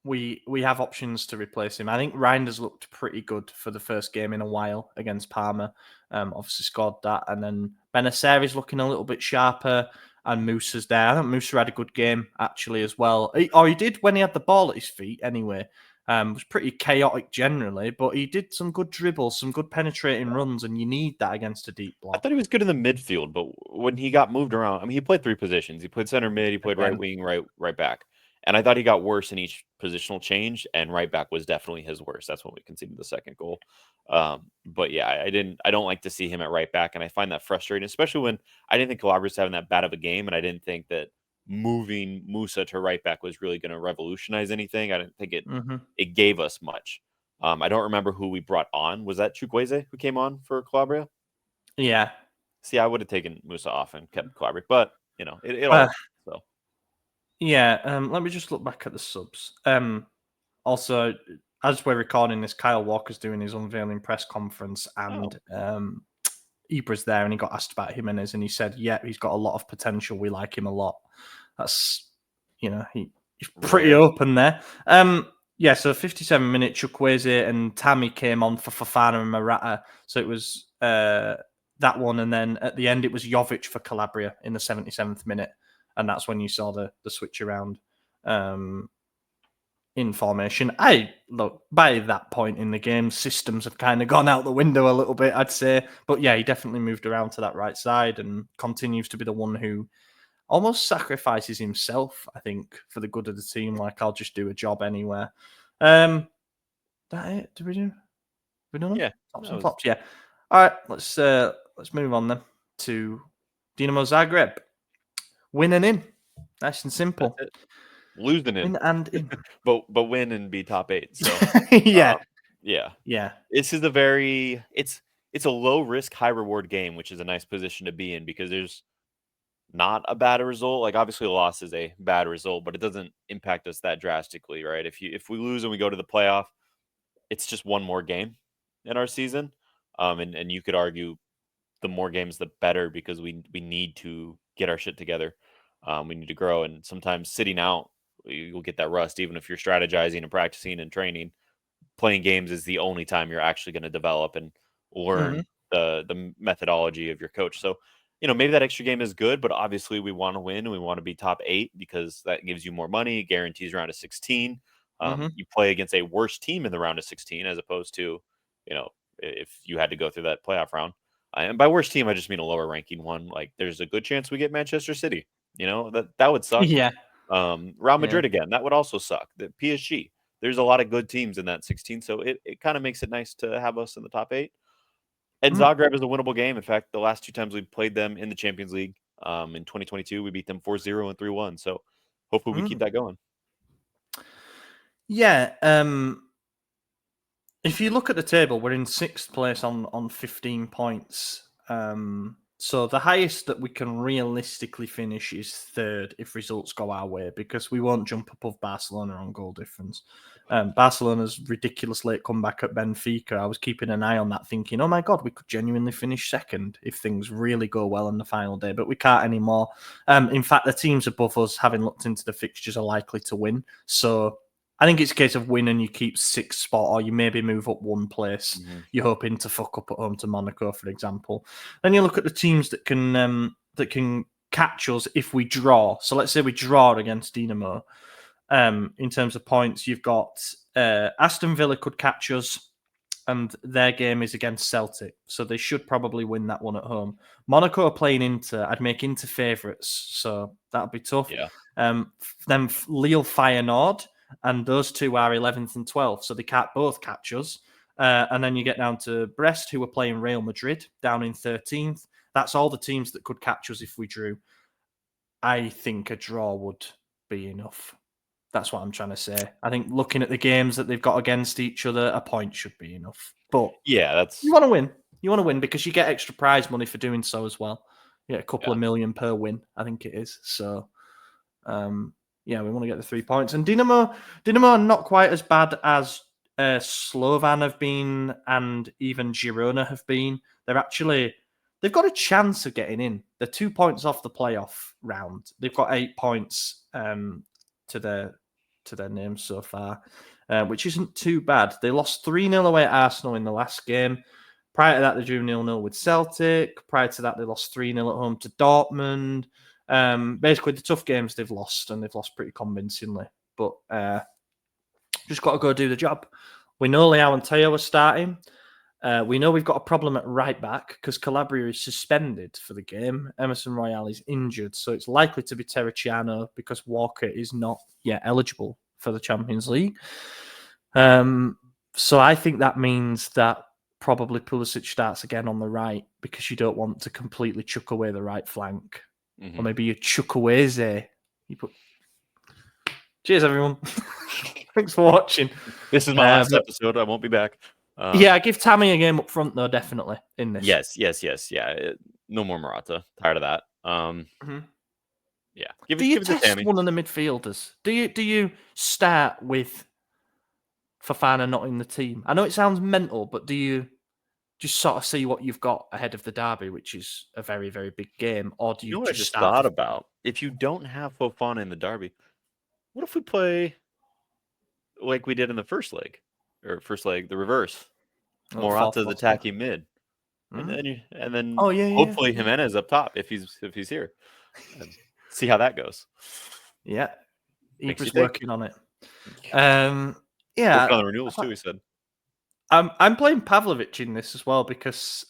Speaker 2: we have options to replace him. I think Reinders looked pretty good for the first game in a while against Parma. Obviously scored that, and then Benacerri's looking a little bit sharper, and Musa's there. I think Musa had a good game actually as well. He did when he had the ball at his feet. Anyway, was pretty chaotic generally, but he did some good dribbles, some good penetrating runs, and you need that against a deep
Speaker 3: I
Speaker 2: block.
Speaker 3: thought he was good in the midfield, but when he got moved around, I mean, he played 3 positions. He played center mid, he played right
Speaker 2: Again.
Speaker 3: wing, right back. And I thought he got worse in each positional change, and right back was definitely his worst. That's when we conceded the second goal. But yeah, I don't like to see him at right back, and I find that frustrating, especially when I didn't think Calabria's having that bad of a game, and I didn't think that moving Musa to right back was really going to revolutionize anything. I didn't think
Speaker 2: Hmm.
Speaker 3: it gave us much. I don't remember who we brought on. Was that Chukwueze who came on for Calabria?
Speaker 2: Yeah.
Speaker 3: See, I would have taken Musa off and kept Calabria, but it all
Speaker 2: Uh,
Speaker 3: depends. So
Speaker 2: yeah. Let me just look back at the subs. Also, as we're recording this, Kyle Walker's doing his unveiling press conference, and Ibra's there, and he got asked about Gimenez, and he said, "Yeah, he's got a lot of potential. We like him a lot." That's he's pretty
Speaker 3: rare.
Speaker 2: open there. Yeah. So 57 minutes, Chukwueze and Tammy came on for Fofana and Morata. So it was that one, and then at the end it was Jovic for Calabria in the 77th minute, and that's when you saw the switch around. In formation. Look, by that point in the game, systems have kind of gone out the window a little bit, I'd say. But yeah, he definitely moved around to that right side and continues to be the one who almost sacrifices himself, I think, for the good of the team. Like, I'll just do a job anywhere. That it? Did we do? We done them?
Speaker 3: Yeah,
Speaker 2: Tops
Speaker 3: that
Speaker 2: and
Speaker 3: was
Speaker 2: flops. Yeah. All right, let's move on then to Dinamo Zagreb. Win and in. Nice and
Speaker 3: that's
Speaker 2: simple.
Speaker 3: it. Losing in,
Speaker 2: Win and in.
Speaker 3: but win and be top 8. So
Speaker 2: Yeah.
Speaker 3: yeah,
Speaker 2: Yeah.
Speaker 3: this is it's a low risk, high reward game, which is a nice position to be in because there's not a bad result. Like obviously a loss is a bad result, but it doesn't impact us that drastically, right? If we lose and we go to the playoff, it's just one more game in our season. And you could argue the more games the better because we need to get our shit together. We need to grow, and sometimes sitting out you'll get that rust even if you're strategizing and practicing and training. Playing games is the only time you're actually going to develop and
Speaker 2: Hmm.
Speaker 3: learn the methodology of your coach. So, maybe that extra game is good, but obviously we want to win and we want to be top 8 because that gives you more money, guarantees round of 16.
Speaker 2: Hmm.
Speaker 3: You play against a worse team in the round of 16 as opposed to, if you had to go through that playoff round. And by worst team, I just mean a lower ranking one. Like there's a good chance we get Manchester City. That would suck.
Speaker 2: Yeah.
Speaker 3: Real
Speaker 2: Yeah.
Speaker 3: Madrid again, that would also suck. The PSG, there's a lot of good teams in that 16, so it kind of makes it nice to have us in the top 8. And
Speaker 2: Mm.
Speaker 3: Zagreb is a winnable game. In fact, the last 2 times we played them in the Champions League, in 2022, we beat them 4-0 and 3-1. So hopefully we keep
Speaker 2: Mm.
Speaker 3: that going.
Speaker 2: Yeah. If you look at the table, we're in sixth place on 15 points. So the highest that we can realistically finish is third if results go our way, because we won't jump above Barcelona on goal difference. Barcelona's ridiculous late comeback at Benfica, I was keeping an eye on that thinking, oh my God, we could genuinely finish second if things really go well on the final day, but we can't anymore. In fact, the teams above us, having looked into the fixtures, are likely to win. So I think it's a case of win and you keep sixth spot, or you maybe move up one place.
Speaker 3: Mhm.
Speaker 2: You're hoping to fuck up at home to Monaco, for example. Then you look at the teams that can catch us if we draw. So let's say we draw against Dinamo. In terms of points, you've got Aston Villa could catch us, and their game is against Celtic, so they should probably win that one at home. Monaco are playing Inter. I'd make Inter favourites, so that'll be tough.
Speaker 3: Yeah.
Speaker 2: Then Lille Feyenoord, and those two are 11th and 12th, so they can't both catch us. And then you get down to Brest, who are playing Real Madrid down in 13th. That's all the teams that could catch us if we drew. I think a draw would be enough. That's what I'm trying to say. I think looking at the games that they've got against each other, a point should be enough. But
Speaker 3: yeah, that's
Speaker 2: you want to win. You want to win because you get extra prize money for doing so as well. You get a couple of million per win, I think it is. So, we want to get the 3 points. And Dinamo are not quite as bad as Slovan have been and even Girona have been. They've got a chance of getting in. They're 2 points off the playoff round. They've got 8 points to their names so far, which isn't too bad. They lost 3-0 away at Arsenal in the last game. Prior to that, they drew 0-0 with Celtic. Prior to that, they lost 3-0 at home to Dortmund. Basically, the tough games they've lost, and they've lost pretty convincingly. But just got to go do the job. We know Leao and Teo are starting. We know we've got a problem at right back because Calabria is suspended for the game. Emerson Royale is injured, so it's likely to be Terracciano because Walker is not yet eligible for the Champions League. So I think that means that probably Pulisic starts again on the right because you don't want to completely chuck away the right flank. Or maybe you chuck away Zay. Cheers, everyone. Thanks for watching.
Speaker 3: This is my last episode. I won't be back.
Speaker 2: I give Tammy a game up front, though, definitely, in this.
Speaker 3: Yes. Yeah, no more Morata. Tired of that. Yeah.
Speaker 2: Do you test one of the midfielders? Do you start with Fofana not in the team? I know it sounds mental, but do you just sort of see what you've got ahead of the derby, which is a very, very big game? Or do you
Speaker 3: what I just thought about? If you don't have Fofana in the derby, what if we play like we did in the first leg? Or first leg, the reverse. Morata's attacking mid. And then hopefully Gimenez up top if he's here. And see how that goes.
Speaker 2: Yeah. He's working on it. Working
Speaker 3: on the renewals too, he said.
Speaker 2: I'm playing Pavlovic in this as well because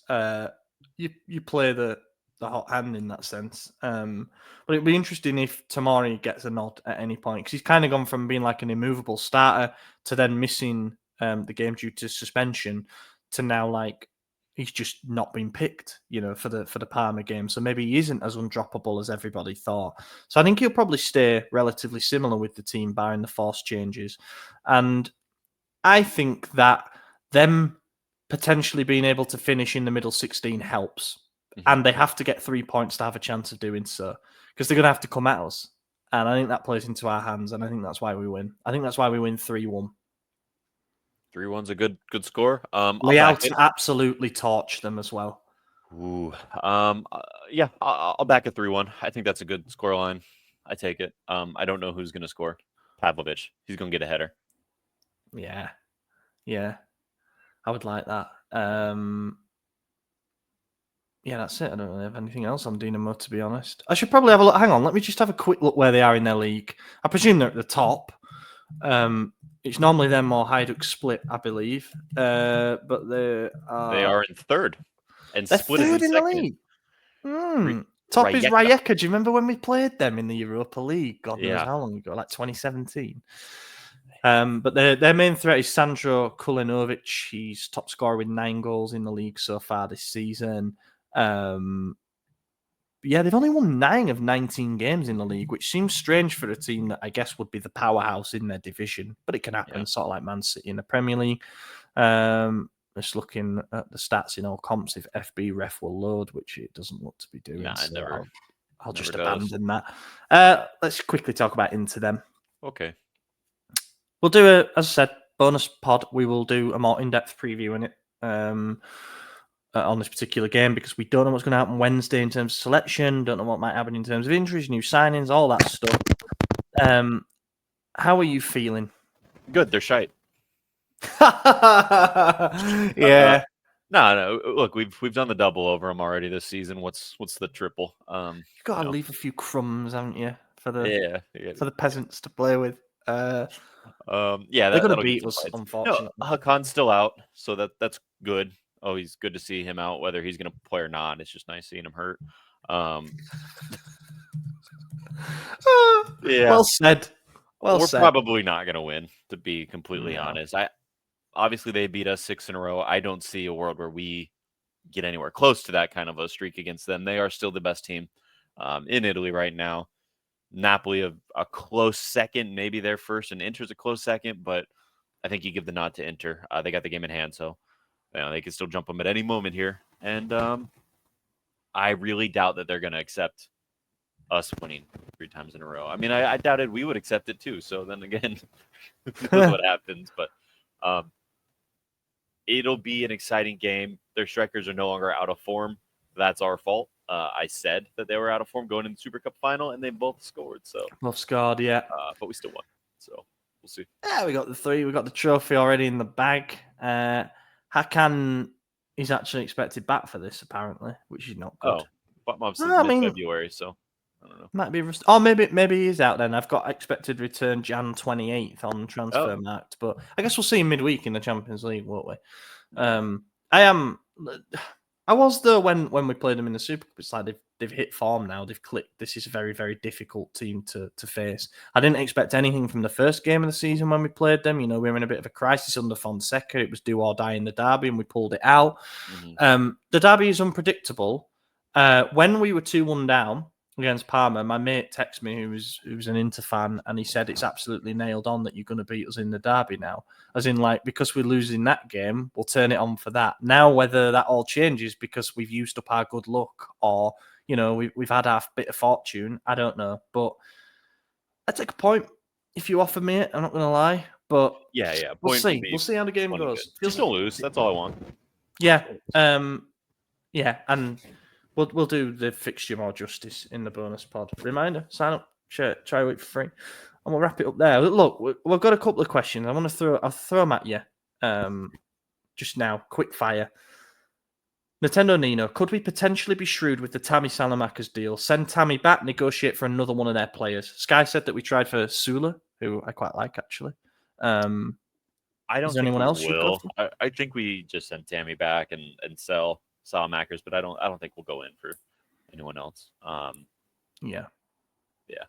Speaker 2: you play the hot hand in that sense. But it'd be interesting if Tomori gets a nod at any point because he's kind of gone from being like an immovable starter to then missing the game due to suspension to now like he's just not been picked, for the Parma game. So maybe he isn't as undroppable as everybody thought. So I think he'll probably stay relatively similar with the team, barring the forced changes. And I think that them potentially being able to finish in the middle 16 helps. And they have to get 3 points to have a chance of doing so because they're going to have to come at us. And I think that plays into our hands. And I think that's why we win. I think that's why we win 3-1.
Speaker 3: 3-1's a good score.
Speaker 2: Leao absolutely torch them as well.
Speaker 3: Ooh. I'll back at 3-1. I think that's a good scoreline. I take it. I don't know who's going to score. Pavlovic. He's going to get a header.
Speaker 2: Yeah. I would like that. That's it. I don't really have anything else on Dinamo, to be honest. I should probably have a look. Hang on. Let me just have a quick look where they are in their league. I presume they're at the top. It's normally them or Hajduk split, I believe. But they
Speaker 3: are in third. And
Speaker 2: they're
Speaker 3: split
Speaker 2: third
Speaker 3: is
Speaker 2: in
Speaker 3: second.
Speaker 2: the league. Top is Rijeka. Do you remember when we played them in the Europa League? God knows how long ago, like 2017. But their main threat is Sandro Kulinovic. He's top scorer with 9 goals in the league so far this season. They've only won 9 of 19 games in the league, which seems strange for a team that I guess would be the powerhouse in their division. But it can happen, sort of like Man City in the Premier League. Just looking at the stats in all comps, if FB Ref will load, which it doesn't look to be doing. I'll just abandon that. Let's quickly talk about Inter then.
Speaker 3: Okay.
Speaker 2: We'll do as I said, bonus pod. We will do a more in-depth preview in it on this particular game because we don't know what's going to happen Wednesday in terms of selection. Don't know what might happen in terms of injuries, new signings, all that stuff. How are you feeling?
Speaker 3: Good. They're shite.
Speaker 2: Yeah.
Speaker 3: No. Look, we've done the double over them already this season. What's the triple?
Speaker 2: You've got to leave a few crumbs, haven't you, for the peasants to play with.
Speaker 3: They're
Speaker 2: going to beat us, unfortunately.
Speaker 3: No, Hakan's still out, so that's good. Always good to see him out, whether he's going to play or not. It's just nice seeing him hurt.
Speaker 2: Well said.
Speaker 3: We're probably not going to win, to be completely honest. obviously they beat us 6 in a row. I don't see a world where we get anywhere close to that kind of a streak against them. They are still the best team in Italy right now. Napoli a close second, maybe they're first, and Inter's a close second, but I think you give the nod to Inter. They got the game in hand, so they can still jump them at any moment here. And I really doubt that they're going to accept us winning 3 times in a row. I mean, I doubted we would accept it too. So then again, who knows what happens. But it'll be an exciting game. Their strikers are no longer out of form. That's our fault. I said that they were out of form going into the Super Cup final, and they both scored. So
Speaker 2: both scored, yeah.
Speaker 3: But we still won. So we'll see.
Speaker 2: Yeah, we got the 3. We got the trophy already in the bag. Hakan is actually expected back for this, apparently, which is not good.
Speaker 3: Oh, but Mom said mid-February, so I don't know.
Speaker 2: Might be. Maybe he's out then. I've got expected return Jan 28th on Transfermarkt, but I guess we'll see him midweek in the Champions League, won't we? I was though when we played them in the Super Cup. It's like they've hit form now. They've clicked. This is a very, very difficult team to face. I didn't expect anything from the first game of the season when we played them. We were in a bit of a crisis under Fonseca. It was do or die in the derby, and we pulled it out. Mm-hmm. The derby is unpredictable. When we were 2-1 down against Parma, my mate texted me, who's an Inter fan, and he said it's absolutely nailed on that you're going to beat us in the derby now. As in, like, because we're losing that game, we'll turn it on for that. Now, whether that all changes because we've used up our good luck or, we've had our bit of fortune, I don't know. But I take a point if you offer me it, I'm not going to lie. But
Speaker 3: yeah.
Speaker 2: We'll see. We'll see how the game goes.
Speaker 3: Just don't lose. That's all I want.
Speaker 2: Yeah. Yeah, and we'll do the fixture more justice in the bonus pod. Reminder, sign up, share, try it for free. And we'll wrap it up there. Look, we've got a couple of questions. I'll throw them at you just now, quick fire. Nintendo Nino, could we potentially be shrewd with the Tammy Salamakers deal? Send Tammy back, negotiate for another one of their players. Sky said that we tried for Sula, who I quite like, actually.
Speaker 3: I don't think
Speaker 2: anyone else
Speaker 3: will. I think we just send Tammy back and sell Salamakers, but I don't think we'll go in for anyone else.
Speaker 2: Yeah.
Speaker 3: Yeah.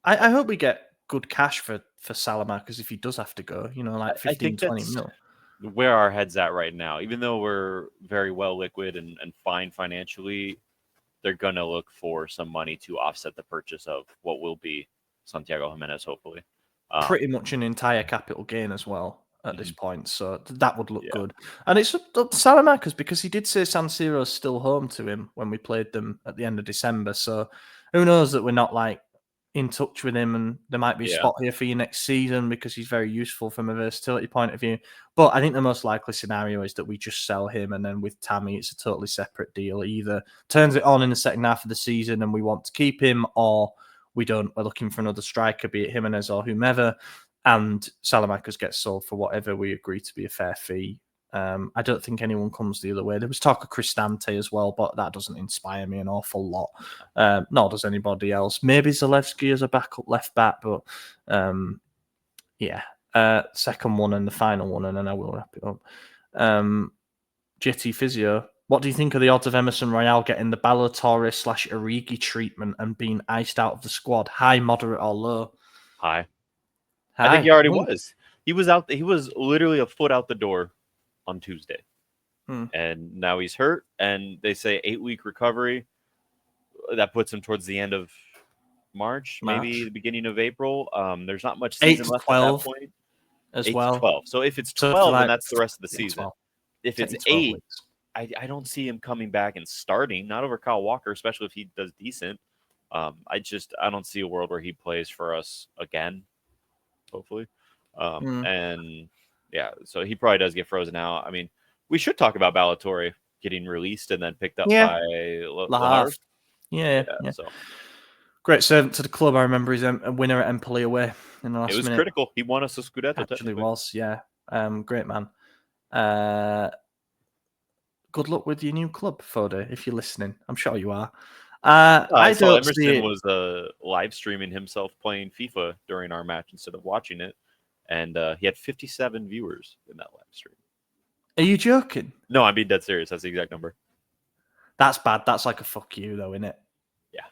Speaker 2: I hope we get good cash for Salamakers if he does have to go, like 15, 20 mil.
Speaker 3: Where our head's at right now. Even though we're very well liquid and fine financially, they're going to look for some money to offset the purchase of what will be Santiago Gimenez, hopefully.
Speaker 2: Pretty much an entire capital gain as well at this point, so that would look good. And it's Salamakers, because he did say San Siro's still home to him when we played them at the end of December, so who knows that we're not like in touch with him, and there might be a spot here for you next season because he's very useful from a versatility point of view. But I think the most likely scenario is that we just sell him, and then with Tammy, it's a totally separate deal. He either turns it on in the second half of the season and we want to keep him, or we don't. We're looking for another striker, be it Gimenez or whomever, and Salamakers gets sold for whatever we agree to be a fair fee. I don't think anyone comes the other way. There was talk of Cristante as well, but that doesn't inspire me an awful lot. Nor does anybody else. Maybe Zalewski as a backup left back, but second one and the final one, and then I will wrap it up. JT Physio, what do you think of the odds of Emerson Royale getting the Ballatore/Origi treatment and being iced out of the squad? High, moderate, or low?
Speaker 3: High. I think he already was. He was out. He was literally a foot out the door on Tuesday, and now he's hurt. And they say 8-week recovery. That puts him towards the end of March, maybe the beginning of April. There's not much season left at that point.
Speaker 2: As
Speaker 3: 8
Speaker 2: well.
Speaker 3: to 12. So if it's 12, then that's the rest of the season.
Speaker 2: 12.
Speaker 3: If it's 8, I don't see him coming back and starting. Not over Kyle Walker, especially if he does decent. I don't see a world where he plays for us again. Hopefully. And yeah, so he probably does get frozen out. I mean, we should talk about Ballatore getting released and then picked up by Lahar.
Speaker 2: Yeah. So great servant to the club. I remember he's a winner at Empoli away in the last minute.
Speaker 3: It was critical. He won us a Scudetto.
Speaker 2: Actually was, yeah. Great man. Good luck with your new club, Fode, if you're listening. I'm sure you are.
Speaker 3: I saw Emerson was live streaming himself playing FIFA during our match instead of watching it. And he had 57 viewers in that live stream.
Speaker 2: Are you joking?
Speaker 3: No, I'm being dead serious. That's the exact number.
Speaker 2: That's bad. That's like a fuck you, though, isn't it?
Speaker 3: Yeah.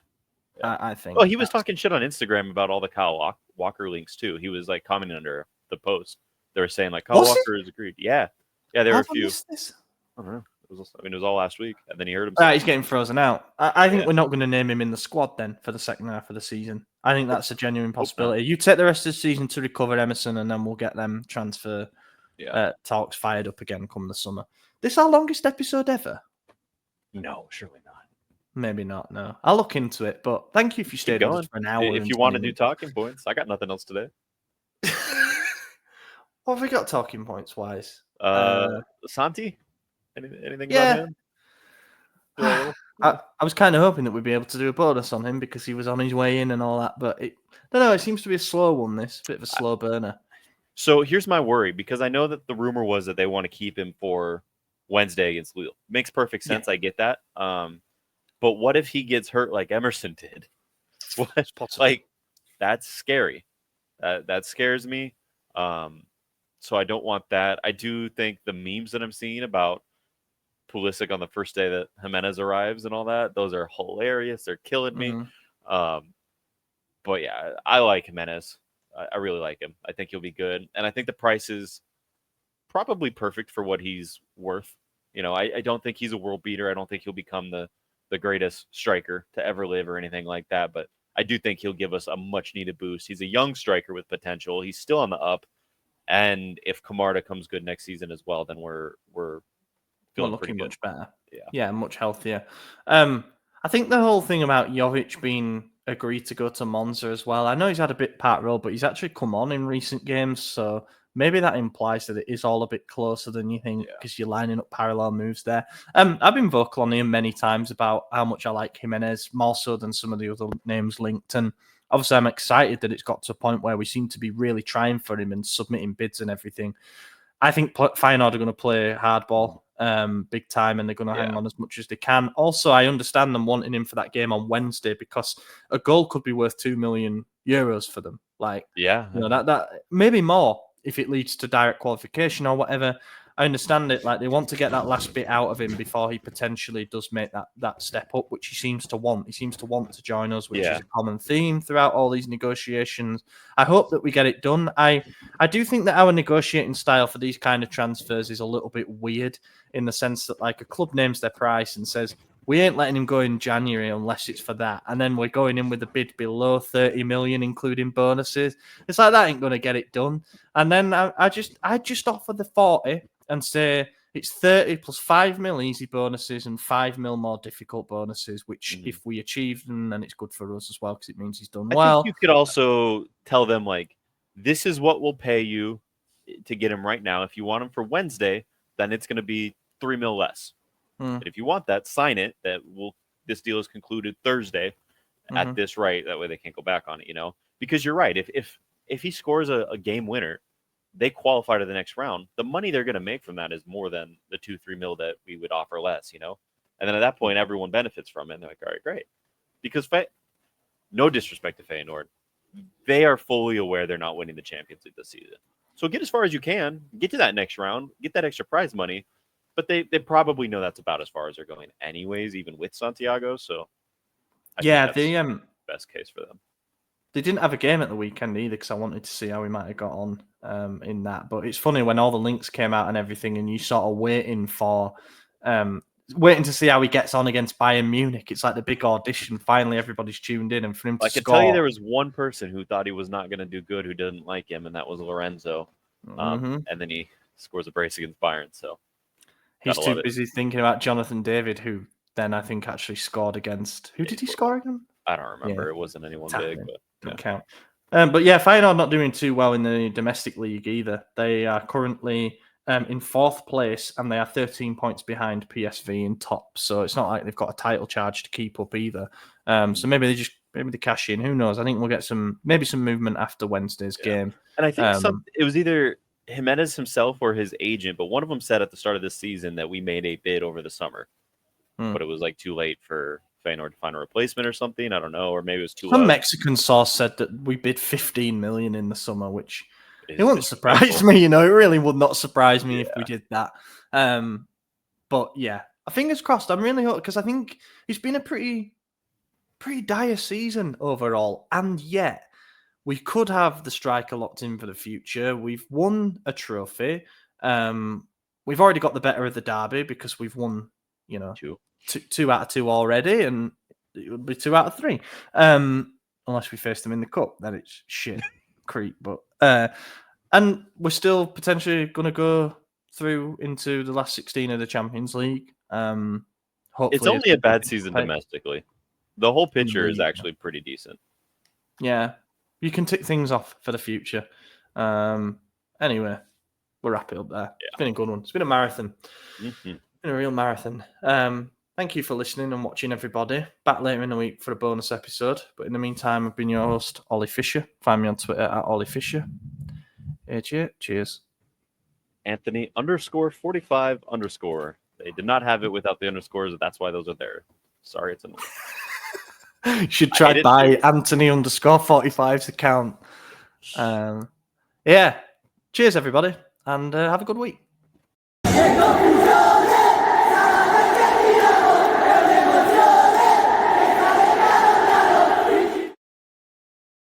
Speaker 2: I think.
Speaker 3: Well, he was talking shit on Instagram about all the Kyle Walker links, too. He was like commenting under the post they were saying like Kyle Walker is agreed. Yeah, there were a
Speaker 2: Have I
Speaker 3: few.
Speaker 2: missed this?
Speaker 3: I don't know. It was all last week, and then he hurt
Speaker 2: Right,
Speaker 3: himself.
Speaker 2: he's getting frozen out. I think we're not going to name him in the squad then for the second half of the season. I think that's a genuine possibility. You take the rest of the season to recover Emerson, and then we'll get them transfer talks fired up again come the summer. This is our longest episode ever?
Speaker 3: No, surely not.
Speaker 2: Maybe not, no. I'll look into it, but thank you if you stayed with us for an hour.
Speaker 3: If you want to do talking points, I got nothing else today.
Speaker 2: What have we got talking points wise?
Speaker 3: Santi? Anything about him?
Speaker 2: I was kind of hoping that we'd be able to do a bonus on him because he was on his way in and all that, but I don't know. It seems to be a slow one. This bit of a slow burner.
Speaker 3: So here's my worry, because I know that the rumor was that they want to keep him for Wednesday against Lille. Makes perfect sense. Yeah. I get that. But what if he gets hurt like Emerson did? Like, that's scary. That scares me. So I don't want that. I do think the memes that I'm seeing about Pulisic on the first day that Gimenez arrives and all that, those are hilarious. They're killing me. But yeah, I like Gimenez. I really like him. I think he'll be good. And I think the price is probably perfect for what he's worth. You know, I don't think he's a world beater. I don't think he'll become the greatest striker to ever live or anything like that. But I do think he'll give us a much needed boost. He's a young striker with potential. He's still on the up. And if Camarda comes good next season as well, then we're feeling
Speaker 2: looking
Speaker 3: pretty good.
Speaker 2: Much better. Yeah, much healthier. I think the whole thing about Jovic being agreed to go to Monza as well. I know he's had a bit part role, but he's actually come on in recent games, so maybe that implies that it is all a bit closer than you think because you're lining up parallel moves there. I've been vocal on him many times about how much I like Gimenez, more so than some of the other names linked, and obviously I'm excited that it's got to a point where we seem to be really trying for him and submitting bids and everything. I think Feyenoord are going to play hardball big time, and they're going to hang on as much as they can. Also, I understand them wanting him for that game on Wednesday because a goal could be worth €2 million for them. Like, you know, that maybe more if it leads to direct qualification or whatever. I understand it. Like, they want to get that last bit out of him before he potentially does make that step up, which he seems to want. He seems to want to join us, which is a common theme throughout all these negotiations. I hope that we get it done. I do think that our negotiating style for these kind of transfers is a little bit weird in the sense that, like, a club names their price and says, we ain't letting him go in January unless it's for that. And then we're going in with a bid below 30 million, including bonuses. It's like, that ain't going to get it done. And then I just offer the 40 and say it's 30 plus 5 mil easy bonuses and 5 mil more difficult bonuses, which if we achieve them, then it's good for us as well because it means he's done well.
Speaker 3: I think you could also tell them, like, this is what we'll pay you to get him right now. If you want him for Wednesday, then it's going to be 3 mil less. But if you want that, sign it. This deal is concluded Thursday at this rate. That way they can't go back on it, you know? Because you're right. If he scores a game winner, they qualify to the next round. The money they're going to make from that is more than the 2-3 mil that we would offer less, you know? And then at that point, everyone benefits from it. And they're like, all right, great. Because no disrespect to Feyenoord, they are fully aware they're not winning the Champions League this season. So get as far as you can, get to that next round, get that extra prize money. But they probably know that's about as far as they're going anyways, even with Santiago. So I think that's the best case for them.
Speaker 2: They didn't have a game at the weekend either because I wanted to see how he might have got on in that. But it's funny when all the links came out and everything, and you sort of waiting to see how he gets on against Bayern Munich. It's like the big audition. Finally, everybody's tuned in, and for him to score.
Speaker 3: I can tell you, there was one person who thought he was not going to do good, who didn't like him, and that was Lorenzo. And then he scores a brace against Bayern. So
Speaker 2: he's too busy thinking about Jonathan David, who then I think actually scored against. Who did he score again?
Speaker 3: I don't remember. Yeah. It wasn't anyone big, but
Speaker 2: don't count. But yeah, Feyenoord not doing too well in the domestic league either. They are currently in fourth place, and they are 13 points behind PSV in top. So it's not like they've got a title charge to keep up either. So maybe they cash in. Who knows? I think we'll get some movement after Wednesday's game.
Speaker 3: And I think it was either Gimenez himself or his agent, but one of them said at the start of this season that we made a bid over the summer, but it was like too late for Feyenoord to find a replacement or something. I don't know, or maybe it was too.
Speaker 2: Some Mexican source said that we bid 15 million in the summer, which it wouldn't surprise me. You know, it really would not surprise me if we did that. But yeah, fingers crossed. I'm really hoping because I think it's been a pretty dire season overall, and yet we could have the striker locked in for the future. We've won a trophy. We've already got the better of the derby because we've won, two out of 2 already, and it would be 2 out of 3. Unless we face them in the cup, then it's shit creep. But and we're still potentially going to go through into the last 16 of the Champions League. Hopefully,
Speaker 3: it's only a bad season domestically. The whole picture is actually pretty decent.
Speaker 2: Yeah, you can tick things off for the future. Anyway, we'll wrap it up there. Yeah. It's been a good one. It's been a marathon. Mm-hmm. It's been a real marathon. Thank you for listening and watching, everybody. Back later in the week for a bonus episode. But in the meantime, I've been your host, Ollie Fisher. Find me on Twitter at Ollie Fisher. Cheers.
Speaker 3: Anthony _45_. They did not have it without the underscores. That's why those are there. Sorry, it's annoying.
Speaker 2: You should try by Anthony _45's account. Yeah. Cheers, everybody, and have a good week.